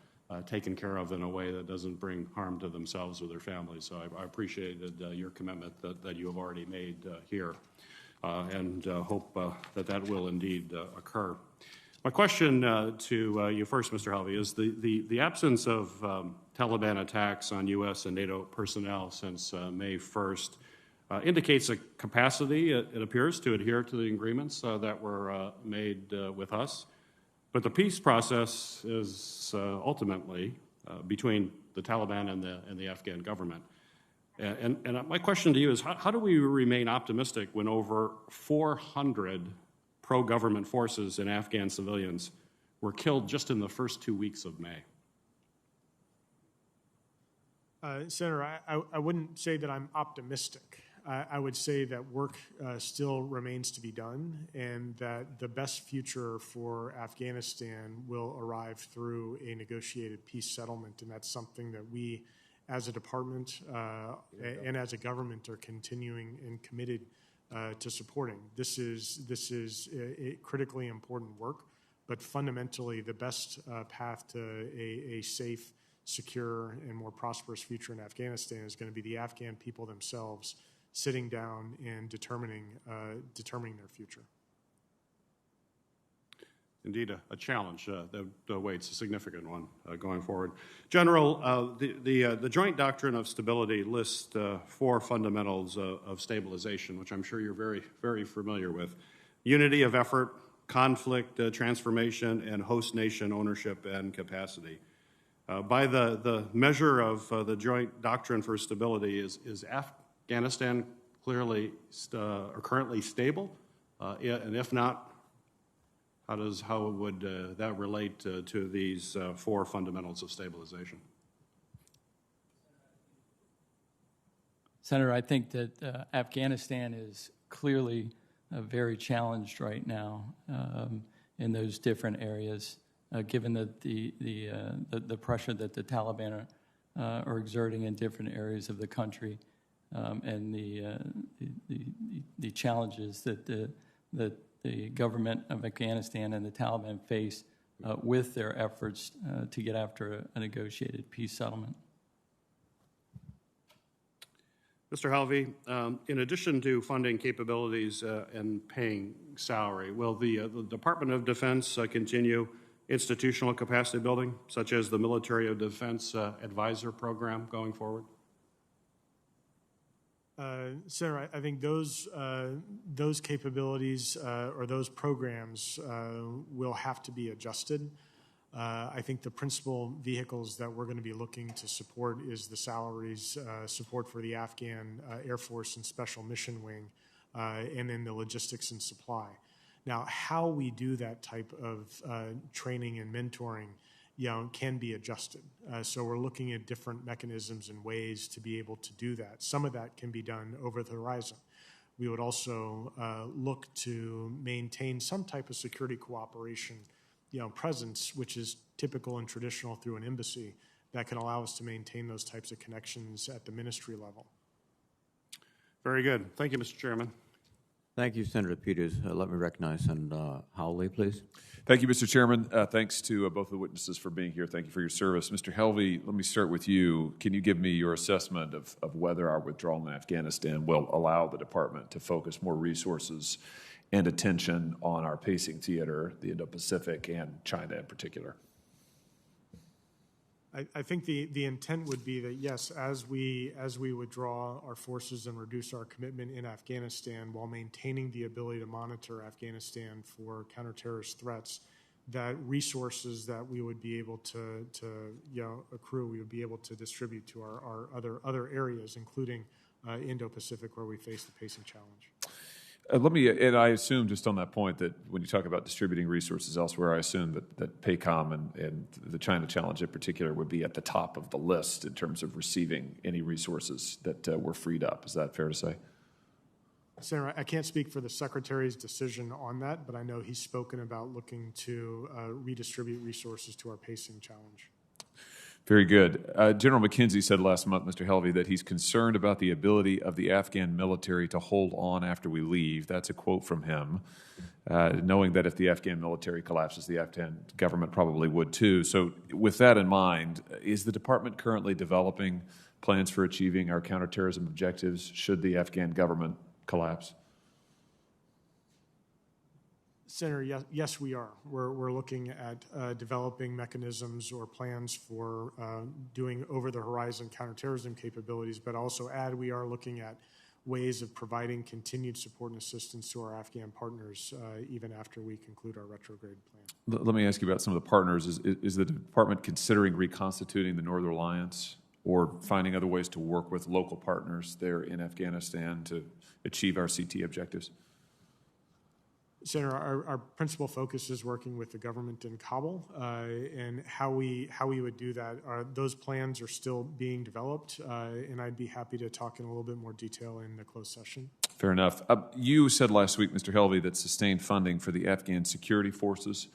Speaker 14: taken care of in a way that doesn't bring harm to themselves or their families. So I appreciated your commitment that you have already made here and hope that will indeed occur. My question to you first, Mr. Helvey, is the absence of Taliban attacks on U.S. and NATO personnel since May 1st indicates a capacity, it appears, to adhere to the agreements that were made with us. But the peace process is ultimately between the Taliban and the Afghan government. And my question to you is, how do we remain optimistic when over 400 pro-government forces and Afghan civilians were killed just in the first 2 weeks of May?
Speaker 3: Senator, I wouldn't say that I'm optimistic. I would say that work still remains to be done and that the best future for Afghanistan will arrive through a negotiated peace settlement, and that's something that we as a department and as a government are continuing and committed to supporting. This is a critically important work, but fundamentally the best path to a safe, secure, and more prosperous future in Afghanistan is going to be the Afghan people themselves sitting down and determining their future.
Speaker 14: Indeed, a challenge that awaits, a significant one going forward. General, the Joint Doctrine of Stability lists 4 fundamentals of stabilization, which I'm sure you're very, very familiar with: unity of effort, conflict transformation, and host nation ownership and capacity. By the measure of the Joint Doctrine for Stability, is Afghanistan clearly or currently stable? And if not, how would that relate to these 4 fundamentals of stabilization?
Speaker 4: Senator, I think that Afghanistan is clearly very challenged right now in those different areas, given that the pressure that the Taliban are exerting in different areas of the country, and the challenges that the government of Afghanistan and the Taliban face with their efforts to get after a negotiated peace settlement.
Speaker 14: Mr. Helvey, in addition to funding capabilities and paying salary, will the Department of Defense continue institutional capacity building, such as the Military of Defense Advisor Program going forward?
Speaker 3: Senator, I think those capabilities or those programs will have to be adjusted. I think the principal vehicles that we're going to be looking to support is the salaries, support for the Afghan Air Force and Special Mission Wing, and then the logistics and supply. Now, how we do that type of training and mentoring, can be adjusted. So we're looking at different mechanisms and ways to be able to do that. Some of that can be done over the horizon. We would also look to maintain some type of security cooperation, presence, which is typical and traditional through an embassy, that can allow us to maintain those types of connections at the ministry level.
Speaker 14: Very good. Thank you, Mr. Chairman.
Speaker 1: Thank you, Senator Peters. Let me recognize Senator Howley, please.
Speaker 15: Thank you, Mr. Chairman. Thanks to both of the witnesses for being here. Thank you for your service. Mr. Helvey, let me start with you. Can you give me your assessment of whether our withdrawal in Afghanistan will allow the department to focus more resources and attention on our pacing theater, the Indo-Pacific, and China in particular?
Speaker 3: I think the intent would be that, yes, as we withdraw our forces and reduce our commitment in Afghanistan while maintaining the ability to monitor Afghanistan for counter-terrorist threats, that resources that we would be able to accrue, we would be able to distribute to our other areas, including Indo-Pacific, where we face the pacing challenge.
Speaker 15: And I assume, just on that point, that when you talk about distributing resources elsewhere, I assume that PACOM and the China challenge in particular would be at the top of the list in terms of receiving any resources that were freed up. Is that fair to say?
Speaker 3: Senator, I can't speak for the Secretary's decision on that, but I know he's spoken about looking to redistribute resources to our pacing challenge.
Speaker 15: Very good. General McKenzie said last month, Mr. Helvey, that he's concerned about the ability of the Afghan military to hold on after we leave. That's a quote from him, knowing that if the Afghan military collapses, the Afghan government probably would too. So with that in mind, is the department currently developing plans for achieving our counterterrorism objectives should the Afghan government collapse?
Speaker 3: Senator, yes, we are. We're looking at developing mechanisms or plans for doing over-the-horizon counterterrorism capabilities, but also we are looking at ways of providing continued support and assistance to our Afghan partners even after we conclude our retrograde plan.
Speaker 15: Let me ask you about some of the partners. Is the department considering reconstituting the Northern Alliance or finding other ways to work with local partners there in Afghanistan to achieve our CT objectives?
Speaker 3: Senator, our principal focus is working with the government in Kabul, and how we would do that. Those plans are still being developed, and I'd be happy to talk in a little bit more detail in the closed session.
Speaker 15: Fair enough. You said last week, Mr. Helvey, that sustained funding for the Afghan security forces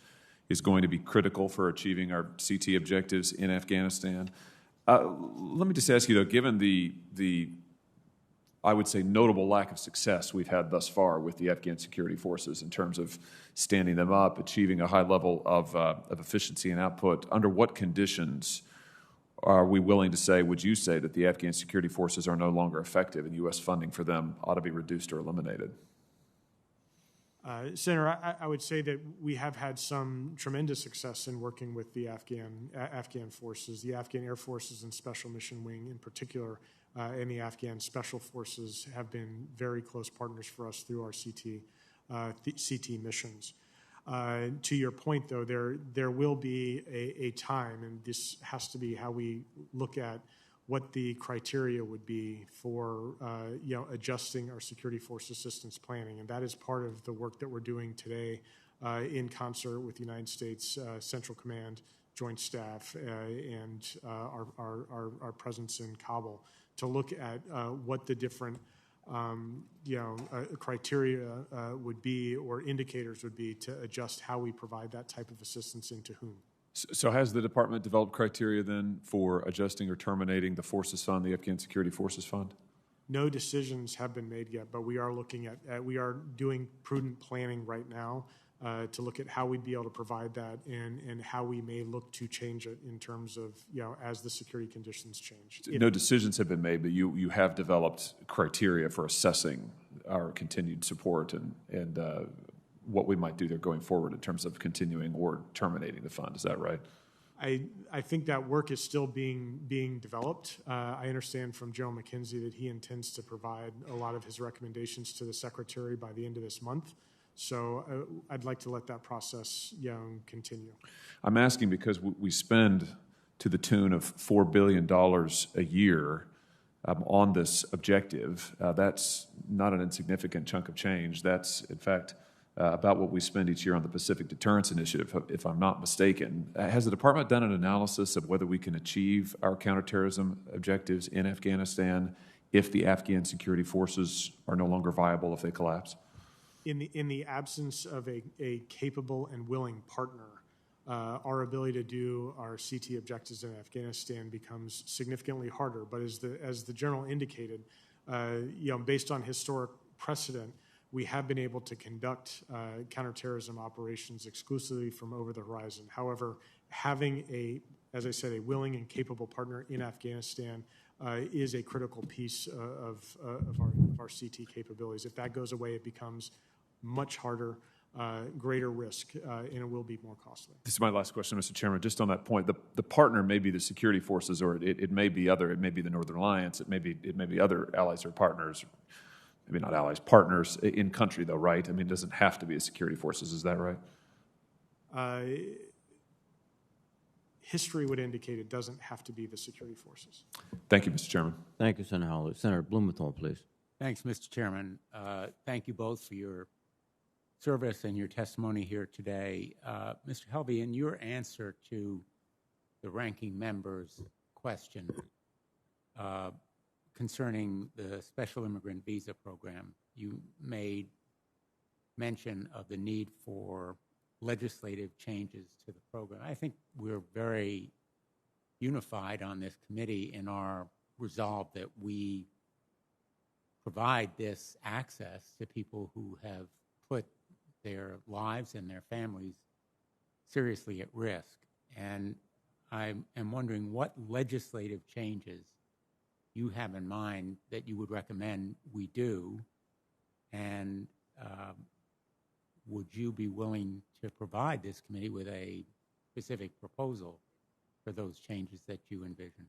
Speaker 15: is going to be critical for achieving our CT objectives in Afghanistan. Let me just ask you, though, given the I would say, notable lack of success we've had thus far with the Afghan security forces in terms of standing them up, achieving a high level of efficiency and output. Under what conditions are we willing to say, would you say, that the Afghan security forces are no longer effective and U.S. funding for them ought to be reduced or eliminated?
Speaker 3: Senator, I would say that we have had some tremendous success in working with the Afghan forces, the Afghan Air Forces and Special Mission Wing in particular, and the Afghan Special Forces have been very close partners for us through our CT missions. To your point, though, there will be a time, and this has to be how we look at what the criteria would be for adjusting our security force assistance planning, and that is part of the work that we're doing today in concert with the United States Central Command, Joint Staff, and our presence in Kabul to look at what the different criteria would be or indicators would be to adjust how we provide that type of assistance and to whom.
Speaker 15: So has the department developed criteria then for adjusting or terminating the Forces Fund, the Afghan Security Forces Fund?
Speaker 3: No decisions have been made yet, but we are looking we are doing prudent planning right now to look at how we'd be able to provide that and how we may look to change it in terms of, as the security conditions change.
Speaker 15: No decisions have been made, but you have developed criteria for assessing our continued support and what we might do there going forward in terms of continuing or terminating the fund. Is that right?
Speaker 3: I think that work is still being developed. I understand from General McKenzie that he intends to provide a lot of his recommendations to the Secretary by the end of this month. So I'd like to let that process continue.
Speaker 15: I'm asking because we spend to the tune of $4 billion a year on this objective. That's not an insignificant chunk of change. That's, in fact, about what we spend each year on the Pacific Deterrence Initiative, if I'm not mistaken. Has the department done an analysis of whether we can achieve our counterterrorism objectives in Afghanistan if the Afghan security forces are no longer viable, if they collapse?
Speaker 3: In the absence of a capable and willing partner, our ability to do our CT objectives in Afghanistan becomes significantly harder. But as the general indicated, based on historic precedent, we have been able to conduct counterterrorism operations exclusively from over the horizon. However, having as I said, a willing and capable partner in Afghanistan is a critical piece of our CT capabilities. If that goes away, it becomes much harder, greater risk, and it will be more costly.
Speaker 15: This is my last question, Mr. Chairman. Just on that point, the partner may be the security forces, or it may be other. It may be the Northern Alliance. It may be other allies or partners. Maybe not allies, partners in country, though, right? I mean, it doesn't have to be the security forces. Is that right?
Speaker 3: History would indicate it doesn't have to be the security forces.
Speaker 15: Thank you, Mr. Chairman.
Speaker 1: Thank you, Senator Hawley. Senator Blumenthal, please.
Speaker 16: Thanks, Mr. Chairman. Thank you both for your service and your testimony here today. Mr. Helvey, in your answer to the ranking member's question concerning the Special Immigrant Visa Program, you made mention of the need for legislative changes to the program. I think we're very unified on this committee in our resolve that we provide this access to people who have put their lives and their families seriously at risk. And I am wondering what legislative changes you have in mind that you would recommend we do, and would you be willing to provide this committee with a specific proposal for those changes that you envision?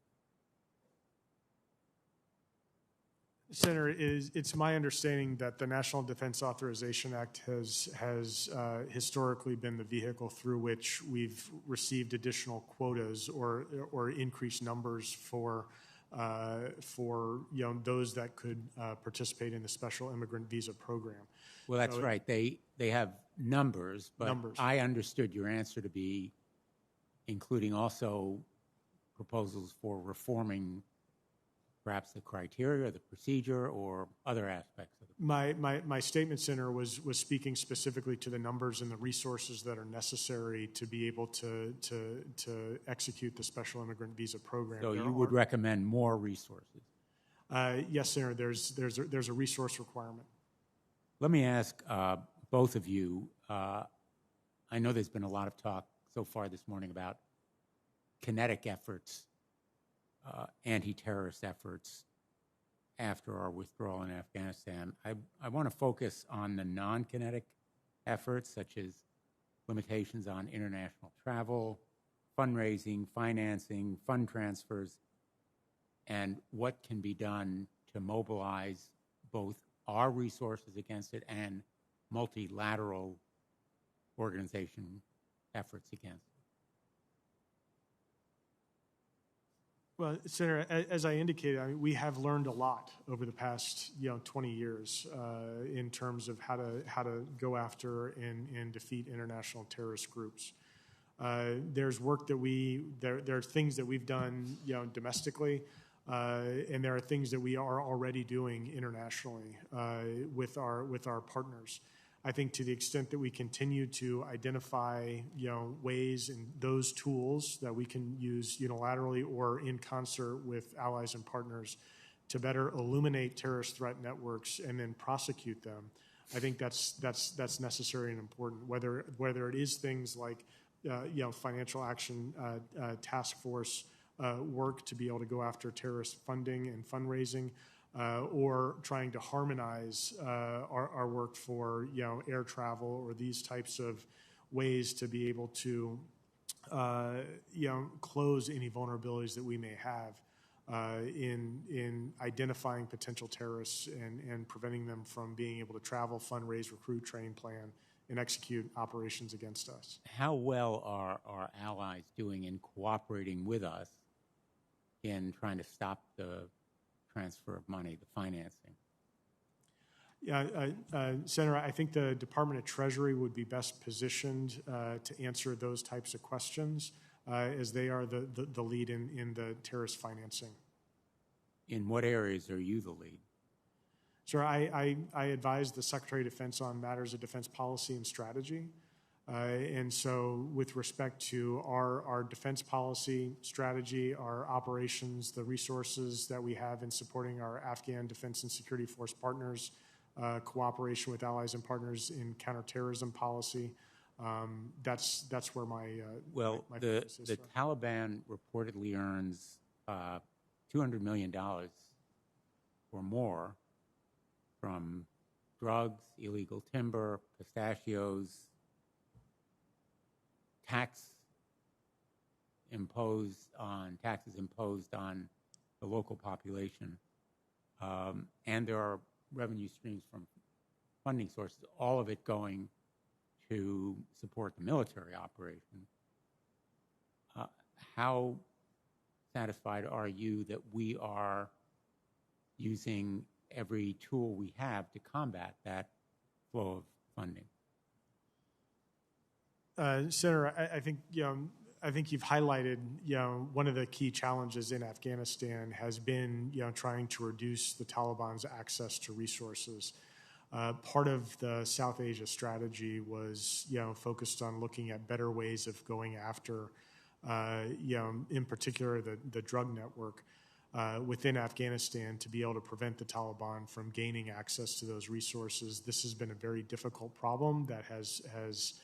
Speaker 3: Senator, it's my understanding that the National Defense Authorization Act has historically been the vehicle through which we've received additional quotas or increased numbers for those that could participate in the Special Immigrant Visa Program.
Speaker 16: Well, that's right. They have numbers, but I understood your answer to be including also proposals for reforming perhaps the criteria, the procedure, or other aspects of it.
Speaker 3: My statement, Senator, was speaking specifically to the numbers and the resources that are necessary to be able to execute the Special Immigrant Visa Program.
Speaker 16: So you would recommend more resources?
Speaker 3: Yes, Senator. There's a resource requirement.
Speaker 16: Let me ask both of you. I know there's been a lot of talk so far this morning about kinetic efforts, anti-terrorist efforts after our withdrawal in Afghanistan. I want to focus on the non-kinetic efforts, such as limitations on international travel, fundraising, financing, fund transfers, and what can be done to mobilize both our resources against it and multilateral organization efforts against it.
Speaker 3: Well, Senator, as I indicated, we have learned a lot over the past 20 years in terms of how to go after and defeat international terrorist groups. There's work that there are things that we've done domestically, and there are things that we are already doing internationally with our partners. I think to the extent that we continue to identify ways and those tools that we can use unilaterally or in concert with allies and partners to better illuminate terrorist threat networks and then prosecute them, I think that's necessary and important. Whether it is things like financial action task force work to be able to go after terrorist funding and fundraising, or trying to harmonize our work for air travel or these types of ways to be able to close any vulnerabilities that we may have in identifying potential terrorists and preventing them from being able to travel, fundraise, recruit, train, plan, and execute operations against us.
Speaker 16: How well are our allies doing in cooperating with us in trying to stop the transfer of money, the financing?
Speaker 3: Senator, I think the Department of Treasury would be best positioned to answer those types of questions, as they are the lead in the terrorist financing.
Speaker 16: In what areas are you the lead?
Speaker 3: Sir, I advise the Secretary of Defense on matters of defense policy and strategy. And so with respect to our defense policy, strategy, our operations, the resources that we have in supporting our Afghan defense and security force partners, cooperation with allies and partners in counterterrorism policy, that's where my my focus is,
Speaker 16: the Taliban reportedly earns $200 million or more from drugs, illegal timber, pistachios, taxes imposed on the local population, and there are revenue streams from funding sources, all of it going to support the military operation. How satisfied are you that we are using every tool we have to combat that flow of funding?
Speaker 3: Senator, I think I think you've highlighted one of the key challenges in Afghanistan has been trying to reduce the Taliban's access to resources. Part of the South Asia strategy was focused on looking at better ways of going after in particular the drug network within Afghanistan to be able to prevent the Taliban from gaining access to those resources. This has been a very difficult problem that has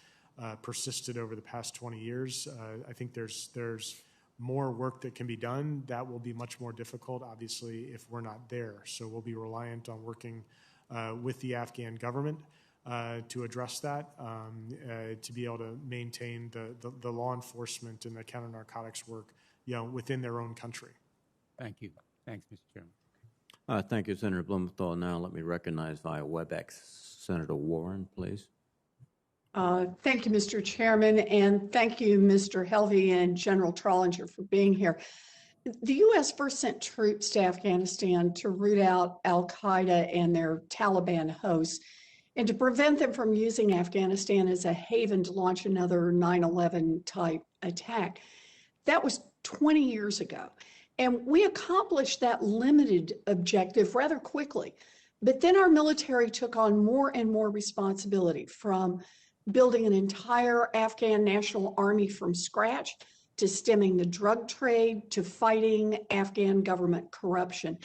Speaker 3: persisted over the past 20 years. I think there's more work that can be done. That will be much more difficult, obviously, if we're not there. So we'll be reliant on working with the Afghan government to address that, to be able to maintain the law enforcement and the counter-narcotics work within their own country.
Speaker 16: Thank you. Thanks, Mr. Chairman.
Speaker 1: Thank you, Senator Blumenthal. Now let me recognize via WebEx Senator Warren, please.
Speaker 17: Thank you, Mr. Chairman, and thank you, Mr. Helvey and General Trollinger for being here. The U.S. first sent troops to Afghanistan to root out al-Qaeda and their Taliban hosts and to prevent them from using Afghanistan as a haven to launch another 9/11 type attack. That was 20 years ago. And we accomplished that limited objective rather quickly. But then our military took on more and more responsibility, from building an entire Afghan national army from scratch, to stemming the drug trade, to fighting Afghan government corruption.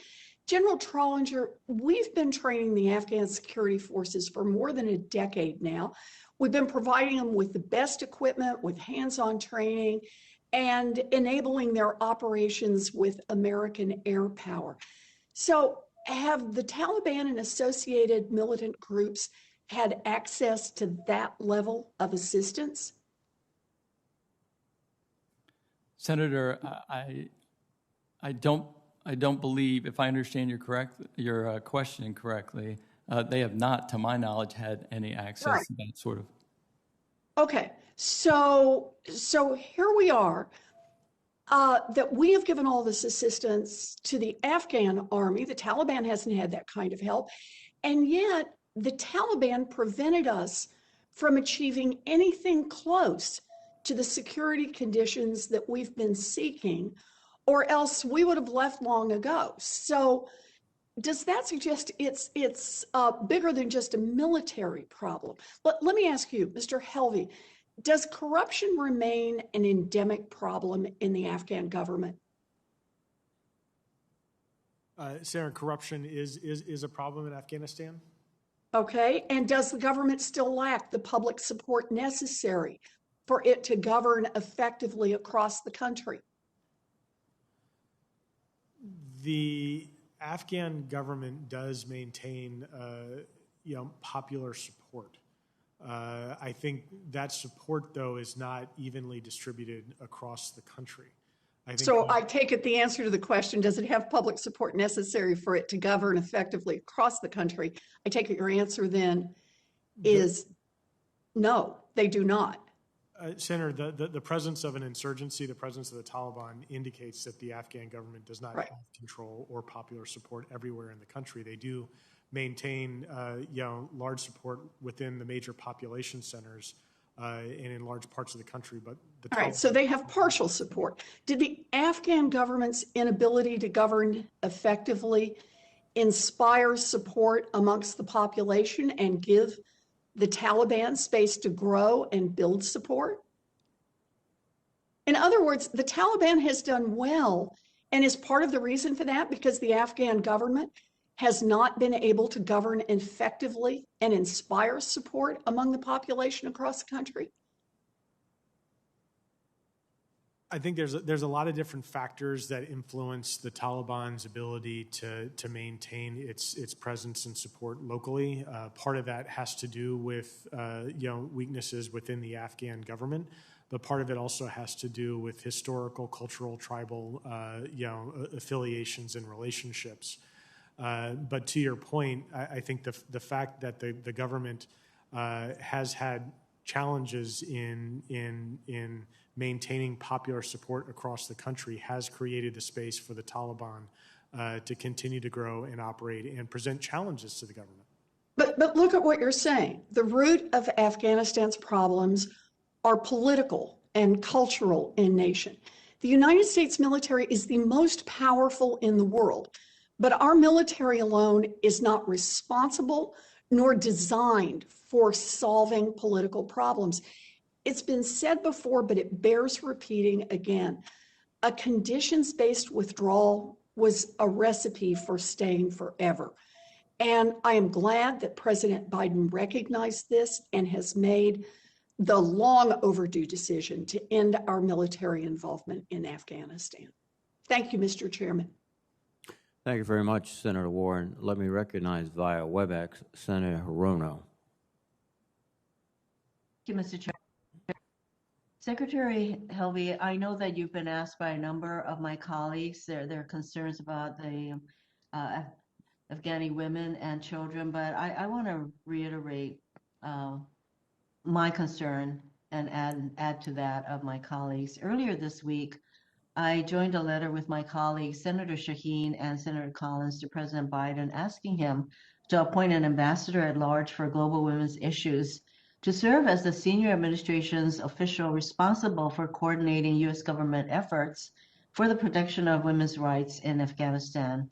Speaker 17: General Trollinger, we've been training the Afghan security forces for more than a decade now. We've been providing them with the best equipment, with hands-on training, and enabling their operations with American air power. So have the Taliban and associated militant groups had access to that level of assistance?
Speaker 4: Senator, I don't believe, if I understand your question correctly, they have not, to my knowledge, had any access to that sort of.
Speaker 17: Okay, so here we are, that we have given all this assistance to the Afghan army. The Taliban hasn't had that kind of help, and yet the Taliban prevented us from achieving anything close to the security conditions that we've been seeking, or else we would have left long ago. So does that suggest it's bigger than just a military problem? Let me ask you, Mr. Helvey, does corruption remain an endemic problem in the Afghan government?
Speaker 3: Senator, corruption is a problem in Afghanistan.
Speaker 17: Okay, and does the government still lack the public support necessary for it to govern effectively across the country?
Speaker 3: The Afghan government does maintain, popular support. I think that support, though, is not evenly distributed across the country. I take it the answer to the question, does it have public support necessary for it to govern effectively across the country? I take it your answer then is no, they do not. Senator, the presence of an insurgency, the presence of the Taliban indicates that the Afghan government does not have control or popular support everywhere in the country. They do maintain large support within the major population centers and in large parts of the country. But
Speaker 17: all right, so they have partial support. Did the Afghan government's inability to govern effectively inspire support amongst the population and give the Taliban space to grow and build support? In other words, the Taliban has done well, and is part of the reason for that because the Afghan government has not been able to govern effectively and inspire support among the population across the country?
Speaker 3: I think there's a lot of different factors that influence the Taliban's ability to maintain its presence and support locally. Part of that has to do with weaknesses within the Afghan government, but part of it also has to do with historical, cultural, tribal affiliations and relationships. But to your point, I think the fact that the government has had challenges in maintaining popular support across the country has created the space for the Taliban to continue to grow and operate and present challenges to the government.
Speaker 17: But look at what you're saying. The root of Afghanistan's problems are political and cultural in nature. The United States military is the most powerful in the world, but our military alone is not responsible nor designed for solving political problems. It's been said before, but it bears repeating again. A conditions-based withdrawal was a recipe for staying forever. And I am glad that President Biden recognized this and has made the long overdue decision to end our military involvement in Afghanistan. Thank you, Mr. Chairman.
Speaker 1: Thank you very much, Senator Warren. Let me recognize via WebEx Senator Hirono.
Speaker 18: Thank you, Mr. Chair. Secretary Helvey, I know that you've been asked by a number of my colleagues their concerns about the Afghani women and children, but I want to reiterate my concern and add to that of my colleagues. Earlier this week, I joined a letter with my colleagues, Senator Shaheen and Senator Collins, to President Biden asking him to appoint an ambassador at large for global women's issues to serve as the senior administration's official responsible for coordinating U.S. government efforts for the protection of women's rights in Afghanistan.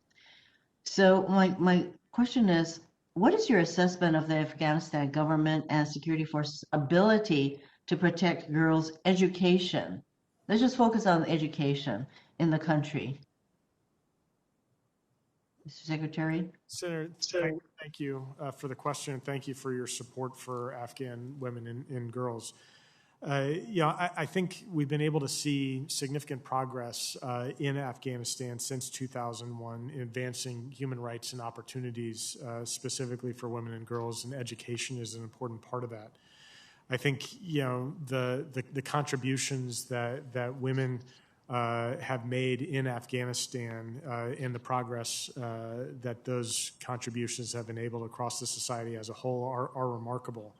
Speaker 18: So my question is, what is your assessment of the Afghanistan government and security forces' ability to protect girls' education? Let's just focus on education in the country. Mr. Secretary?
Speaker 3: Senator, thank you for the question. Thank you for your support for Afghan women and girls. I think we've been able to see significant progress in Afghanistan since 2001 in advancing human rights and opportunities specifically for women and girls, and education is an important part of that. I think the contributions that women have made in Afghanistan and the progress that those contributions have enabled across the society as a whole are remarkable.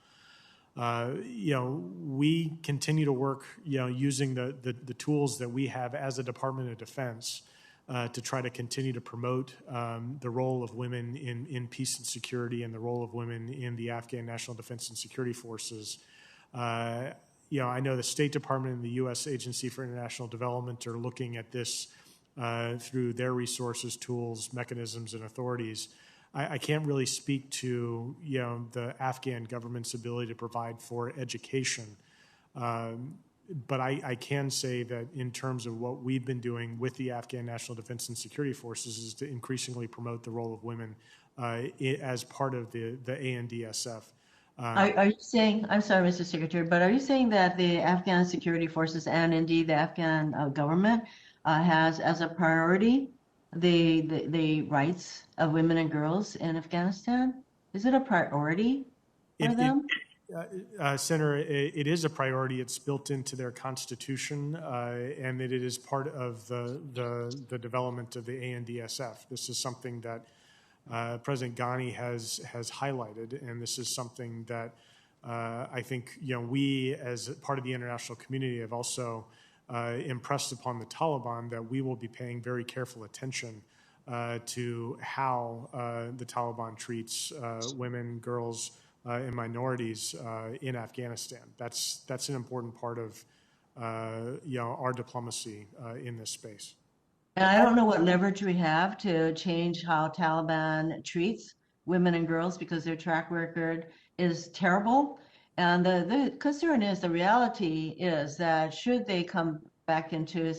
Speaker 3: We continue to work, using the tools that we have as a Department of Defense to try to continue to promote the role of women in peace and security and the role of women in the Afghan National Defense and Security Forces. I know the State Department and the U.S. Agency for International Development are looking at this through their resources, tools, mechanisms, and authorities. I can't really speak to the Afghan government's ability to provide for education, but I can say that in terms of what we've been doing with the Afghan National Defense and Security Forces is to increasingly promote the role of women as part of the ANDSF.
Speaker 18: Are you saying, I'm sorry, Mr. Secretary, but are you saying that the Afghan security forces and indeed the Afghan government has as a priority the rights of women and girls in Afghanistan? Is it a priority for them?
Speaker 3: Senator, it is a priority. It's built into their constitution, and it is part of the development of the ANDSF. This is something that President Ghani has highlighted, and this is something that I think we, as part of the international community, have also impressed upon the Taliban that we will be paying very careful attention to how the Taliban treats women, girls, and minorities in Afghanistan. That's an important part of our diplomacy in this space.
Speaker 18: And I don't know what leverage we have to change how Taliban treats women and girls because their track record is terrible. And the concern is, the reality is that should they come back into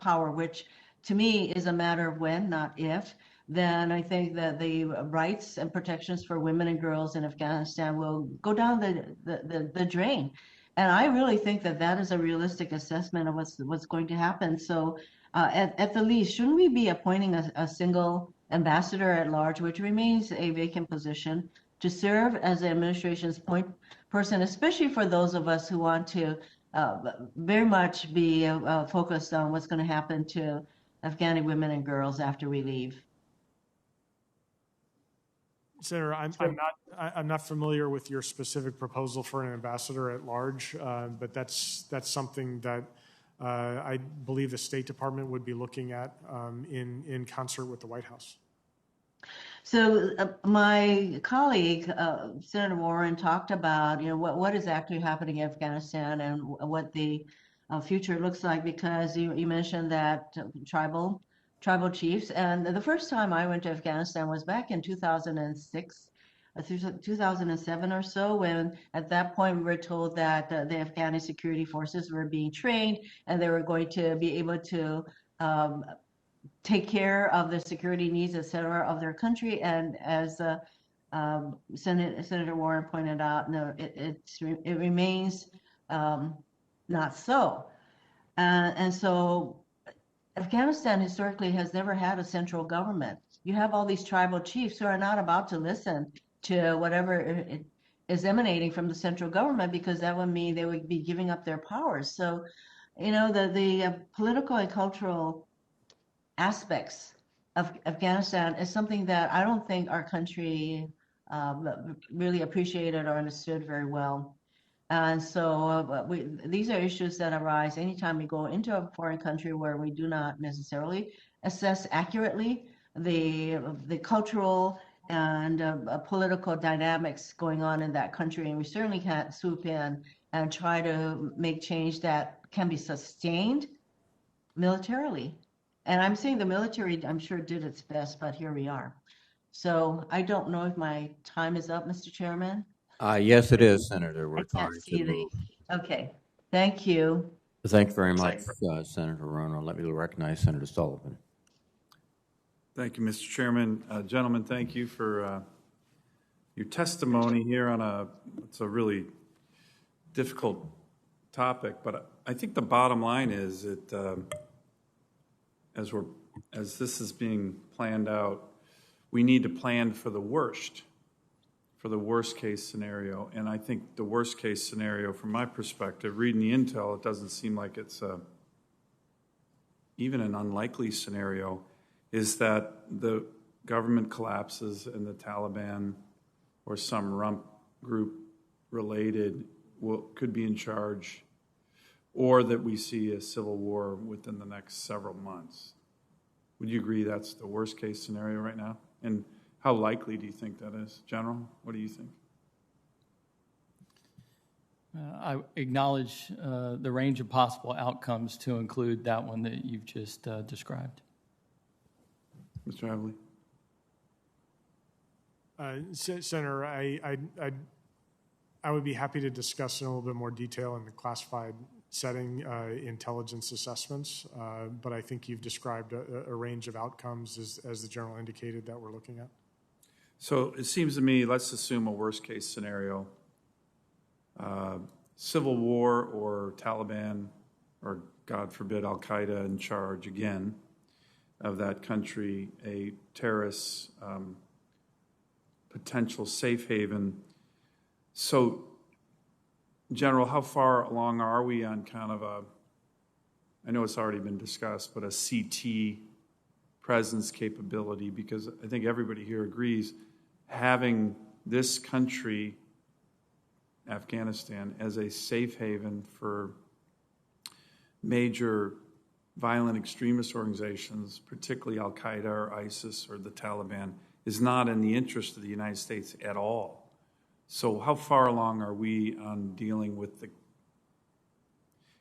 Speaker 18: power, which to me is a matter of when, not if, then I think that the rights and protections for women and girls in Afghanistan will go down the drain. And I really think that that is a realistic assessment of what's going to happen. So at the least, shouldn't we be appointing a single ambassador at large, which remains a vacant position, to serve as the administration's point person, especially for those of us who want to very much be focused on what's going to happen to Afghani women and girls after we leave?
Speaker 3: Senator, I'm not familiar with your specific proposal for an ambassador at large, but that's something that I believe the State Department would be looking at in concert with the White House.
Speaker 18: So my colleague, Senator Warren, talked about what is actually happening in Afghanistan and what the future looks like, because you mentioned that tribal chiefs. And the first time I went to Afghanistan was back in 2006, 2007 or so, when at that point we were told that the Afghani security forces were being trained and they were going to be able to take care of the security needs, et cetera, of their country. And as Senator Warren pointed out, no, it remains not so. And so Afghanistan historically has never had a central government. You have all these tribal chiefs who are not about to listen to whatever is emanating from the central government, because that would mean they would be giving up their powers. So, the political and cultural aspects of Afghanistan is something that I don't think our country really appreciated or understood very well. And so these are issues that arise anytime we go into a foreign country where we do not necessarily assess accurately the cultural and political dynamics going on in that country. And we certainly can't swoop in and try to make change that can be sustained militarily. And I'm saying the military, I'm sure, did its best, but here we are. So I don't know if my time is up, Mr. Chairman.
Speaker 1: Yes, it is, Senator. We're
Speaker 18: I
Speaker 1: trying
Speaker 18: can't see
Speaker 1: to move.
Speaker 18: Okay, thank you.
Speaker 1: Thank you very much, Senator Rono. Let me recognize Senator Sullivan.
Speaker 12: Thank you, Mr. Chairman. Gentlemen, thank you for your testimony here on it's a really difficult topic, but I think the bottom line is that as this is being planned out, we need to plan for the worst case scenario. And I think the worst case scenario, from my perspective, reading the intel, it doesn't seem like it's even an unlikely scenario, is that the government collapses and the Taliban or some rump group related could be in charge, or that we see a civil war within the next several months. Would you agree that's the worst case scenario right now? And how likely do you think that is? General, what do you think?
Speaker 4: I acknowledge the range of possible outcomes to include that one that you've just described.
Speaker 12: Mr. Havley?
Speaker 3: Senator, I would be happy to discuss in a little bit more detail in the classified setting intelligence assessments, but I think you've described a range of outcomes as the General indicated that we're looking at.
Speaker 12: So it seems to me, let's assume a worst case scenario, civil war or Taliban or, God forbid, Al-Qaeda in charge again of that country, a terrorist potential safe haven. So, General, how far along are we on kind of I know it's already been discussed, but a CT presence capability? Because I think everybody here agrees having this country, Afghanistan, as a safe haven for major
Speaker 19: violent extremist organizations, particularly Al-Qaeda or ISIS or the Taliban, is not in the interest of the United States at all. So how far along are we on dealing with the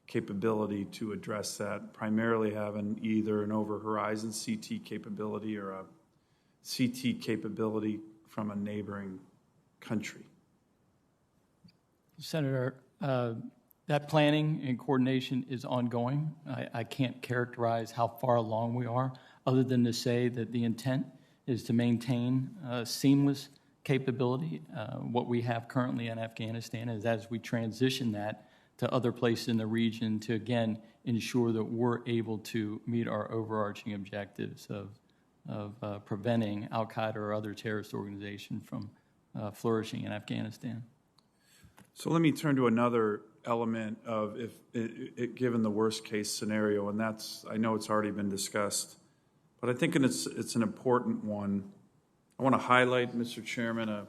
Speaker 19: capability to address that, primarily having either an over-horizon CT capability or a CT capability from a neighboring country?
Speaker 4: Senator, that planning and coordination is ongoing. I can't characterize how far along we are, other than to say that the intent is to maintain seamless capability. What we have currently in Afghanistan is as we transition that to other places in the region to, again, ensure that we're able to meet our overarching objectives of preventing Al-Qaeda or other terrorist organization from flourishing in Afghanistan.
Speaker 19: So let me turn to another element of given the worst case scenario, and that's, I know it's already been discussed, but I think it's an important one. I want to highlight, Mr. Chairman, a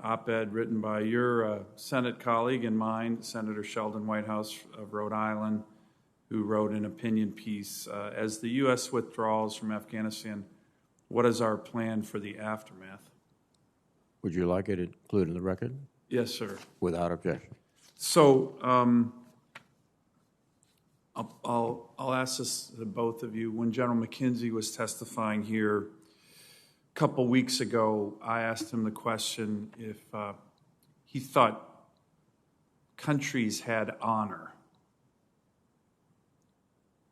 Speaker 19: op-ed written by your Senate colleague and mine, Senator Sheldon Whitehouse of Rhode Island, who wrote an opinion piece, as the U.S. withdraws from Afghanistan, what is our plan for the aftermath?
Speaker 1: Would you like it included in the record?
Speaker 19: Yes, sir.
Speaker 1: Without objection.
Speaker 19: So I'll ask this to both of you. When General McKenzie was testifying here a couple weeks ago, I asked him the question if he thought countries had honor.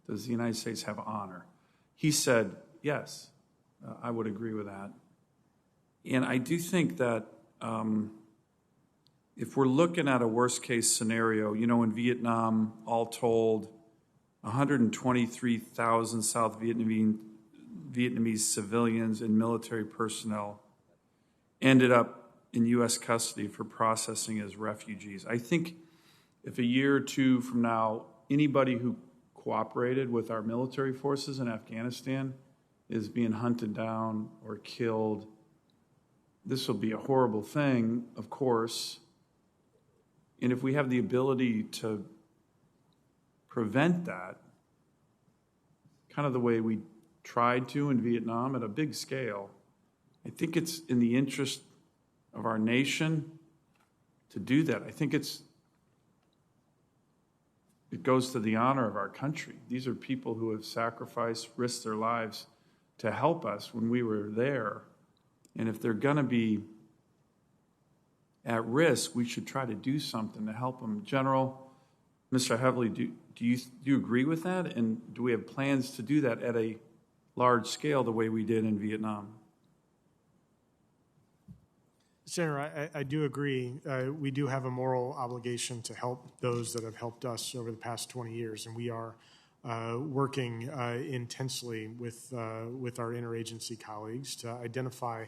Speaker 19: Does the United States have honor? He said, yes, I would agree with that. And I do think that if we're looking at a worst case scenario, you know, in Vietnam, all told, 123,000 South Vietnamese civilians and military personnel ended up in U.S. custody for processing as refugees. I think if a year or two from now, anybody who cooperated with our military forces in Afghanistan is being hunted down or killed, this will be a horrible thing, of course. And if we have the ability to prevent that, kind of the way we tried to in Vietnam at a big scale, I think it's in the interest of our nation to do that. I think it goes to the honor of our country. These are people who have sacrificed, risked their lives to help us when we were there. And if they're going to be at risk, we should try to do something to help them. General, Mr. Heavily, do you agree with that? And do we have plans to do that at a large scale the way we did in Vietnam?
Speaker 3: Senator, I do agree. We do have a moral obligation to help those that have helped us over the past 20 years, and we are working intensely with our interagency colleagues to identify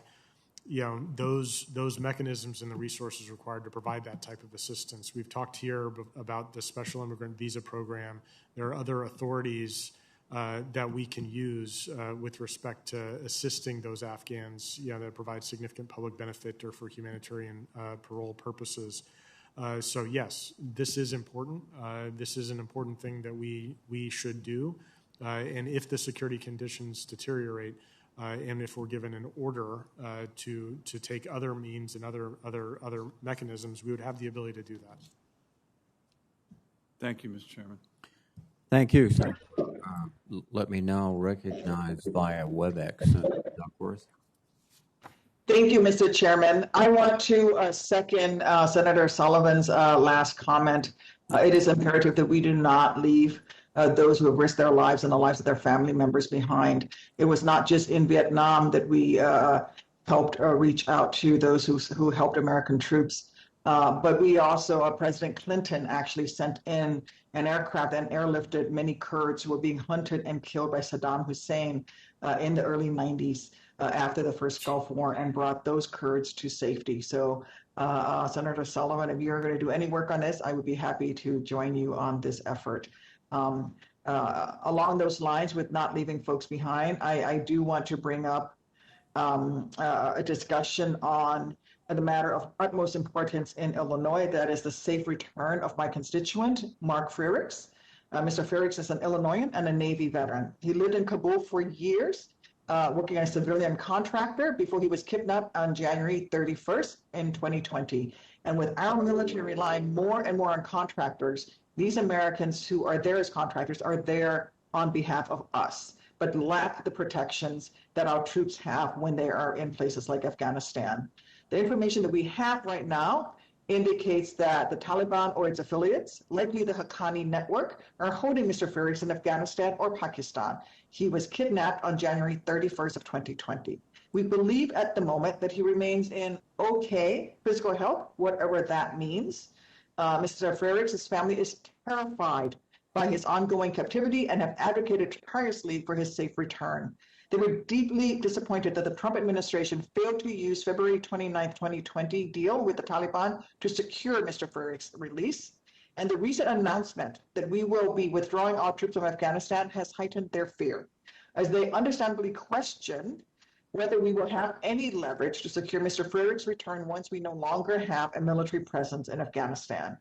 Speaker 3: those mechanisms and the resources required to provide that type of assistance. We've talked here about the Special Immigrant Visa Program. There are other authorities that we can use with respect to assisting those Afghans that provide significant public benefit or for humanitarian parole purposes. So yes, this is important. This is an important thing that we should do. And if the security conditions deteriorate, and if we're given an order to take other means and other mechanisms, we would have the ability to do that.
Speaker 19: Thank you, Mr. Chairman.
Speaker 1: Thank you, sir. Let me now recognize via WebEx Duckworth.
Speaker 20: Thank you, Mr. Chairman. I want to second Senator Sullivan's last comment. It is imperative that we do not leave those who have risked their lives and the lives of their family members behind. It was not just in Vietnam that we helped reach out to those who helped American troops, but we also, President Clinton actually sent in an aircraft and airlifted many Kurds who were being hunted and killed by Saddam Hussein in the early 90s after the first Gulf War, and brought those Kurds to safety. So Senator Sullivan, if you're going to do any work on this, I would be happy to join you on this effort. Along those lines, with not leaving folks behind, I do want to bring up a discussion on the matter of utmost importance in Illinois, that is the safe return of my constituent, Mark Frerichs. Mr. Ferrix is an Illinoisan and a Navy veteran. He lived in Kabul for years, working as a civilian contractor before he was kidnapped on January 31st in 2020. And with our military relying more and more on contractors, these Americans who are there as contractors are there on behalf of us, but lack the protections that our troops have when they are in places like Afghanistan. The information that we have right now indicates that the Taliban or its affiliates, likely the Haqqani network, are holding Mr. Ferrix in Afghanistan or Pakistan. He was kidnapped on January 31st of 2020. We believe at the moment that he remains in okay physical health, whatever that means. Mr. Ferrix's family is terrified by his ongoing captivity and have advocated tirelessly for his safe return. They were deeply disappointed that the Trump administration failed to use February 29, 2020 deal with the Taliban to secure Mr. Ferrix's release. And the recent announcement that we will be withdrawing our troops from Afghanistan has heightened their fear, as they understandably question whether we will have any leverage to secure Mr. Ferrix's return once we no longer have a military presence in Afghanistan.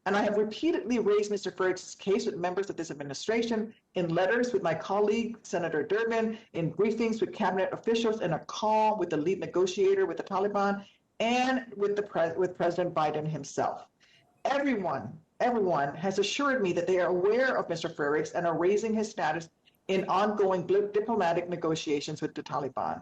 Speaker 20: And I have repeatedly raised Mr. Ferrix's case with members of this administration, in letters with my colleague, Senator Durbin, in briefings with cabinet officials, in a call with the lead negotiator with the Taliban, and with President Biden himself. Everyone has assured me that they are aware of Mr. Ferrix and are raising his status in ongoing diplomatic negotiations with the Taliban.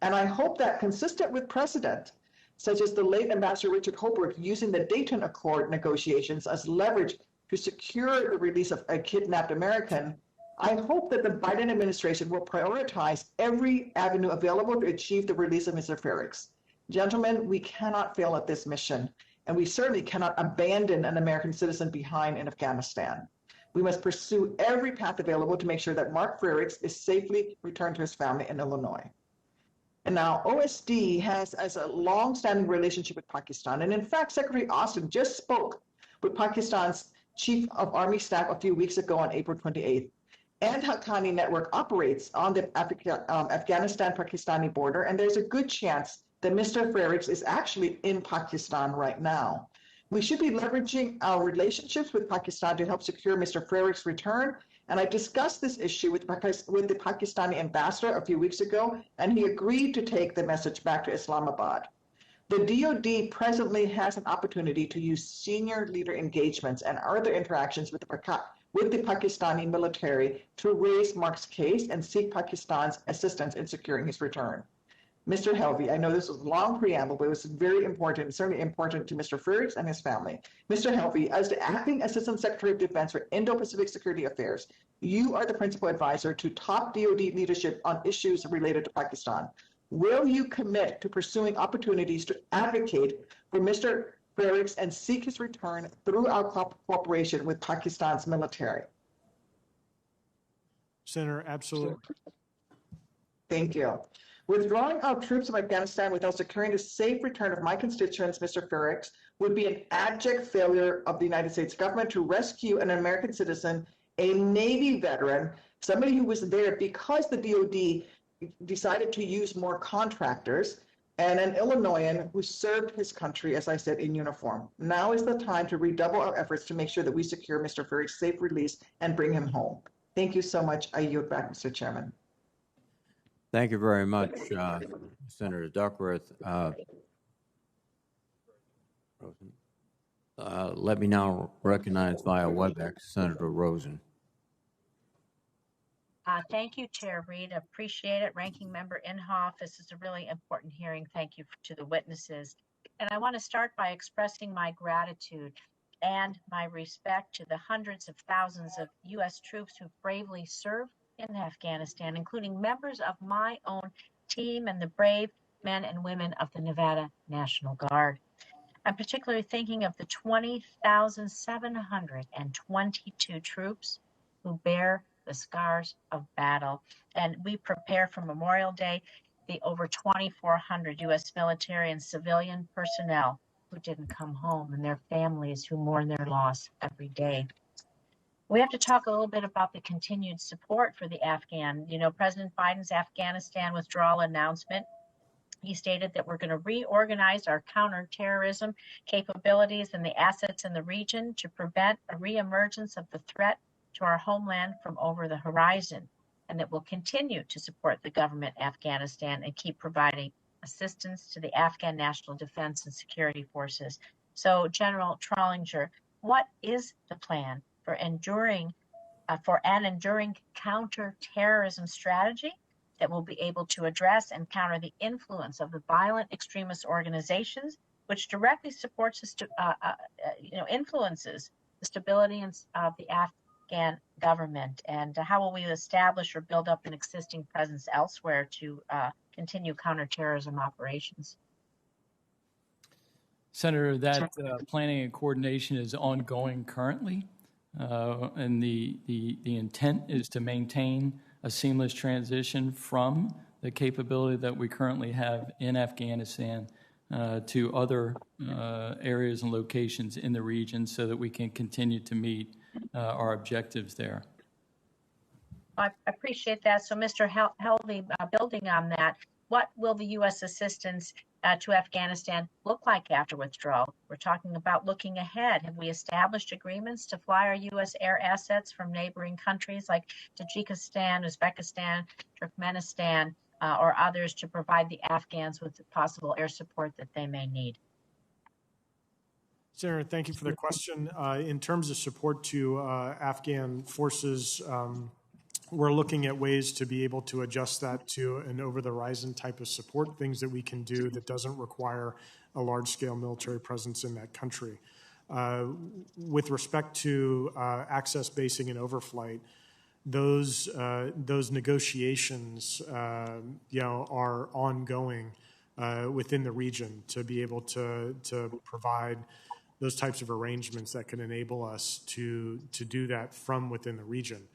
Speaker 20: And I hope that, consistent with precedent, such as the late Ambassador Richard Holbrooke using the Dayton Accord negotiations as leverage to secure the release of a kidnapped American, I hope that the Biden administration will prioritize every avenue available to achieve the release of Mr. Ferrix. Gentlemen, we cannot fail at this mission, and we certainly cannot abandon an American citizen behind in Afghanistan. We must pursue every path available to make sure that Mark Ferrix is safely returned to his family in Illinois. And now OSD has a long-standing relationship with Pakistan. And in fact, Secretary Austin just spoke with Pakistan's Chief of Army Staff a few weeks ago on April 28th. And Haqqani network operates on the Afghanistan-Pakistani border, and there's a good chance that Mr. Ferrix is actually in Pakistan right now. We should be leveraging our relationships with Pakistan to help secure Mr. Ferrix's return. And I discussed this issue with the Pakistani ambassador a few weeks ago, and he agreed to take the message back to Islamabad. The DoD presently has an opportunity to use senior leader engagements and other interactions with the Pakistani military to raise Mark's case and seek Pakistan's assistance in securing his return. Mr. Helvey, I know this was a long preamble, but it was very important, certainly important to Mr. Ferrix and his family. Mr. Helvey, as the Acting Assistant Secretary of Defense for Indo-Pacific Security Affairs, you are the principal advisor to top DoD leadership on issues related to Pakistan. Will you commit to pursuing opportunities to advocate for Mr. Ferrix and seek his return through our cooperation with Pakistan's military?
Speaker 3: Senator, absolutely.
Speaker 20: Thank you. Withdrawing our troops from Afghanistan without securing the safe return of my constituents, Mr. Ferrix, would be an abject failure of the United States government to rescue an American citizen, a Navy veteran, somebody who was there because the DoD decided to use more contractors, and an Illinoisan who served his country, as I said, in uniform. Now is the time to redouble our efforts to make sure that we secure Mr. Ferrix's safe release and bring him home. Thank you so much. I yield back, Mr. Chairman.
Speaker 1: Thank you very much, Senator Duckworth. Let me now recognize via WebEx Senator Rosen.
Speaker 21: Thank you, Chair Reed. Appreciate it. Ranking Member Inhofe, this is a really important hearing. Thank you to the witnesses. And I want to start by expressing my gratitude and my respect to the hundreds of thousands of U.S. troops who bravely served in Afghanistan, including members of my own team and the brave men and women of the Nevada National Guard. I'm particularly thinking of the 20,722 troops who bear the scars of battle. And we prepare for Memorial Day, the over 2,400 U.S. military and civilian personnel who didn't come home and their families who mourn their loss every day. We have to talk a little bit about the continued support for the Afghan. You know, President Biden's Afghanistan withdrawal announcement, he stated that we're going to reorganize our counterterrorism capabilities and the assets in the region to prevent a reemergence of the threat to our homeland from over the horizon, and that will continue to support the government in Afghanistan and keep providing assistance to the Afghan National Defense and Security Forces. So, General Trollinger, what is the plan for an enduring counterterrorism strategy that will be able to address and counter the influence of the violent extremist organizations, which directly supports influences the stability of the Afghan government? And how will we establish or build up an existing presence elsewhere to continue counterterrorism operations?
Speaker 4: Senator, that planning and coordination is ongoing currently, and the intent is to maintain a seamless transition from the capability that we currently have in Afghanistan to other areas and locations in the region so that we can continue to meet our objectives there.
Speaker 21: I appreciate that. So, Mr. Helvey, building on that, what will the U.S. assistance to Afghanistan look like after withdrawal? We're talking about looking ahead. Have we established agreements to fly our U.S. air assets from neighboring countries like Tajikistan, Uzbekistan, Turkmenistan, or others to provide the Afghans with the possible air support that they may need?
Speaker 3: Senator, thank you for the question. In terms of support to Afghan forces, we're looking at ways to be able to adjust that to an over-the-horizon type of support, things that we can do that doesn't require a large-scale military presence in that country. With respect to access basing and overflight, those negotiations are ongoing within the region to be able to provide those types of arrangements that can enable us to do that from within the region.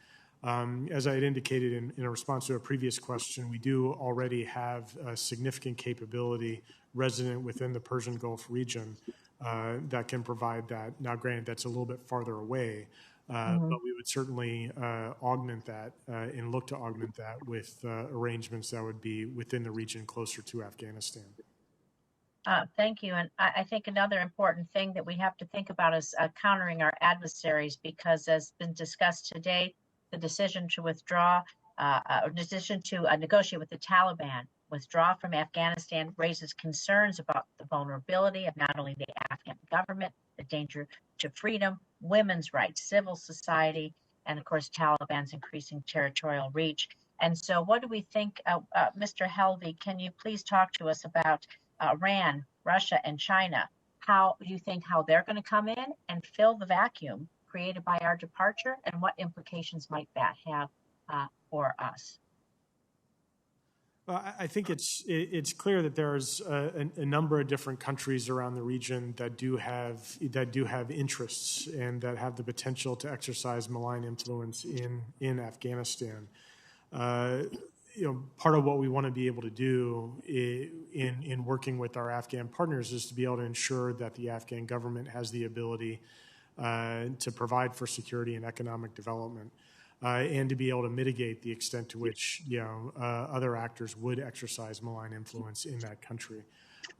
Speaker 3: As I had indicated in a response to a previous question, we do already have a significant capability resident within the Persian Gulf region that can provide that. Now, granted, that's a little bit farther away, but we would certainly augment that and look to augment that with arrangements that would be within the region closer to Afghanistan.
Speaker 21: Thank you. And I think another important thing that we have to think about is countering our adversaries, because as been discussed today, the decision to withdraw, or decision to negotiate with the Taliban, withdraw from Afghanistan, raises concerns about the vulnerability of not only the Afghan government, the danger to freedom, women's rights, civil society, and of course, Taliban's increasing territorial reach. And so what do we think, Mr. Helvey, can you please talk to us about Iran, Russia, and China? How do you think how they're going to come in and fill the vacuum created by our departure, and what implications might that have for us?
Speaker 3: I think it's clear that there's a number of different countries around the region that do have interests and that have the potential to exercise malign influence in Afghanistan. Part of what we want to be able to do in working with our Afghan partners is to be able to ensure that the Afghan government has the ability to provide for security and economic development, and to be able to mitigate the extent to which other actors would exercise malign influence in that country.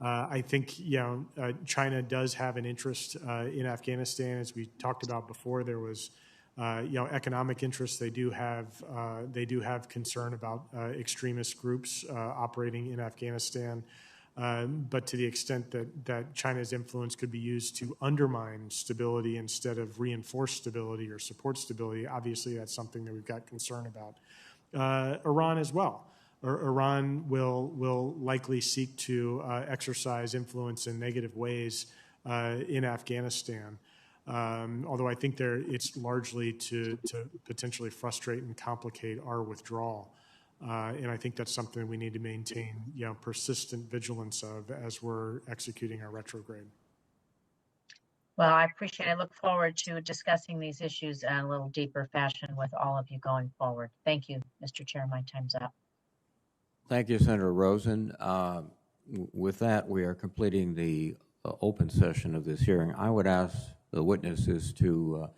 Speaker 3: I think China does have an interest in Afghanistan. As we talked about before, there was economic interest. They do have concern about extremist groups operating in Afghanistan. But to the extent that China's influence could be used to undermine stability instead of reinforce stability or support stability, obviously that's something that we've got concern about. Iran as well. Iran will likely seek to exercise influence in negative ways in Afghanistan. Although I think it's largely to potentially frustrate and complicate our withdrawal. And I think that's something we need to maintain, persistent vigilance of as we're executing our retrograde.
Speaker 21: Well, I appreciate it. I look forward to discussing these issues in a little deeper fashion with all of you going forward. Thank you, Mr. Chair. My time's up.
Speaker 1: Thank you, Senator Rosen. With that, we are completing the open session of this hearing. I would ask the witnesses to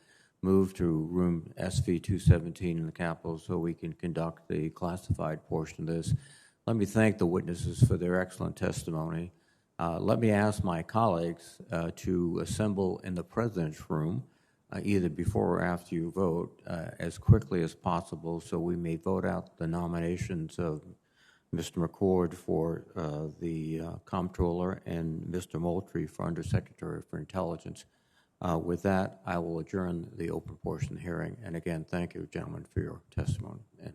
Speaker 1: move to room SV 217 in the Capitol so we can conduct the classified portion of this. Let me thank the witnesses for their excellent testimony. Let me ask my colleagues to assemble in the President's room either before or after you vote, as quickly as possible so we may vote out the nominations of Mr. McCord for the Comptroller and Mr. Moultrie for Undersecretary for Intelligence. With that, I will adjourn the open portion of the hearing. And again, thank you, gentlemen, for your testimony. And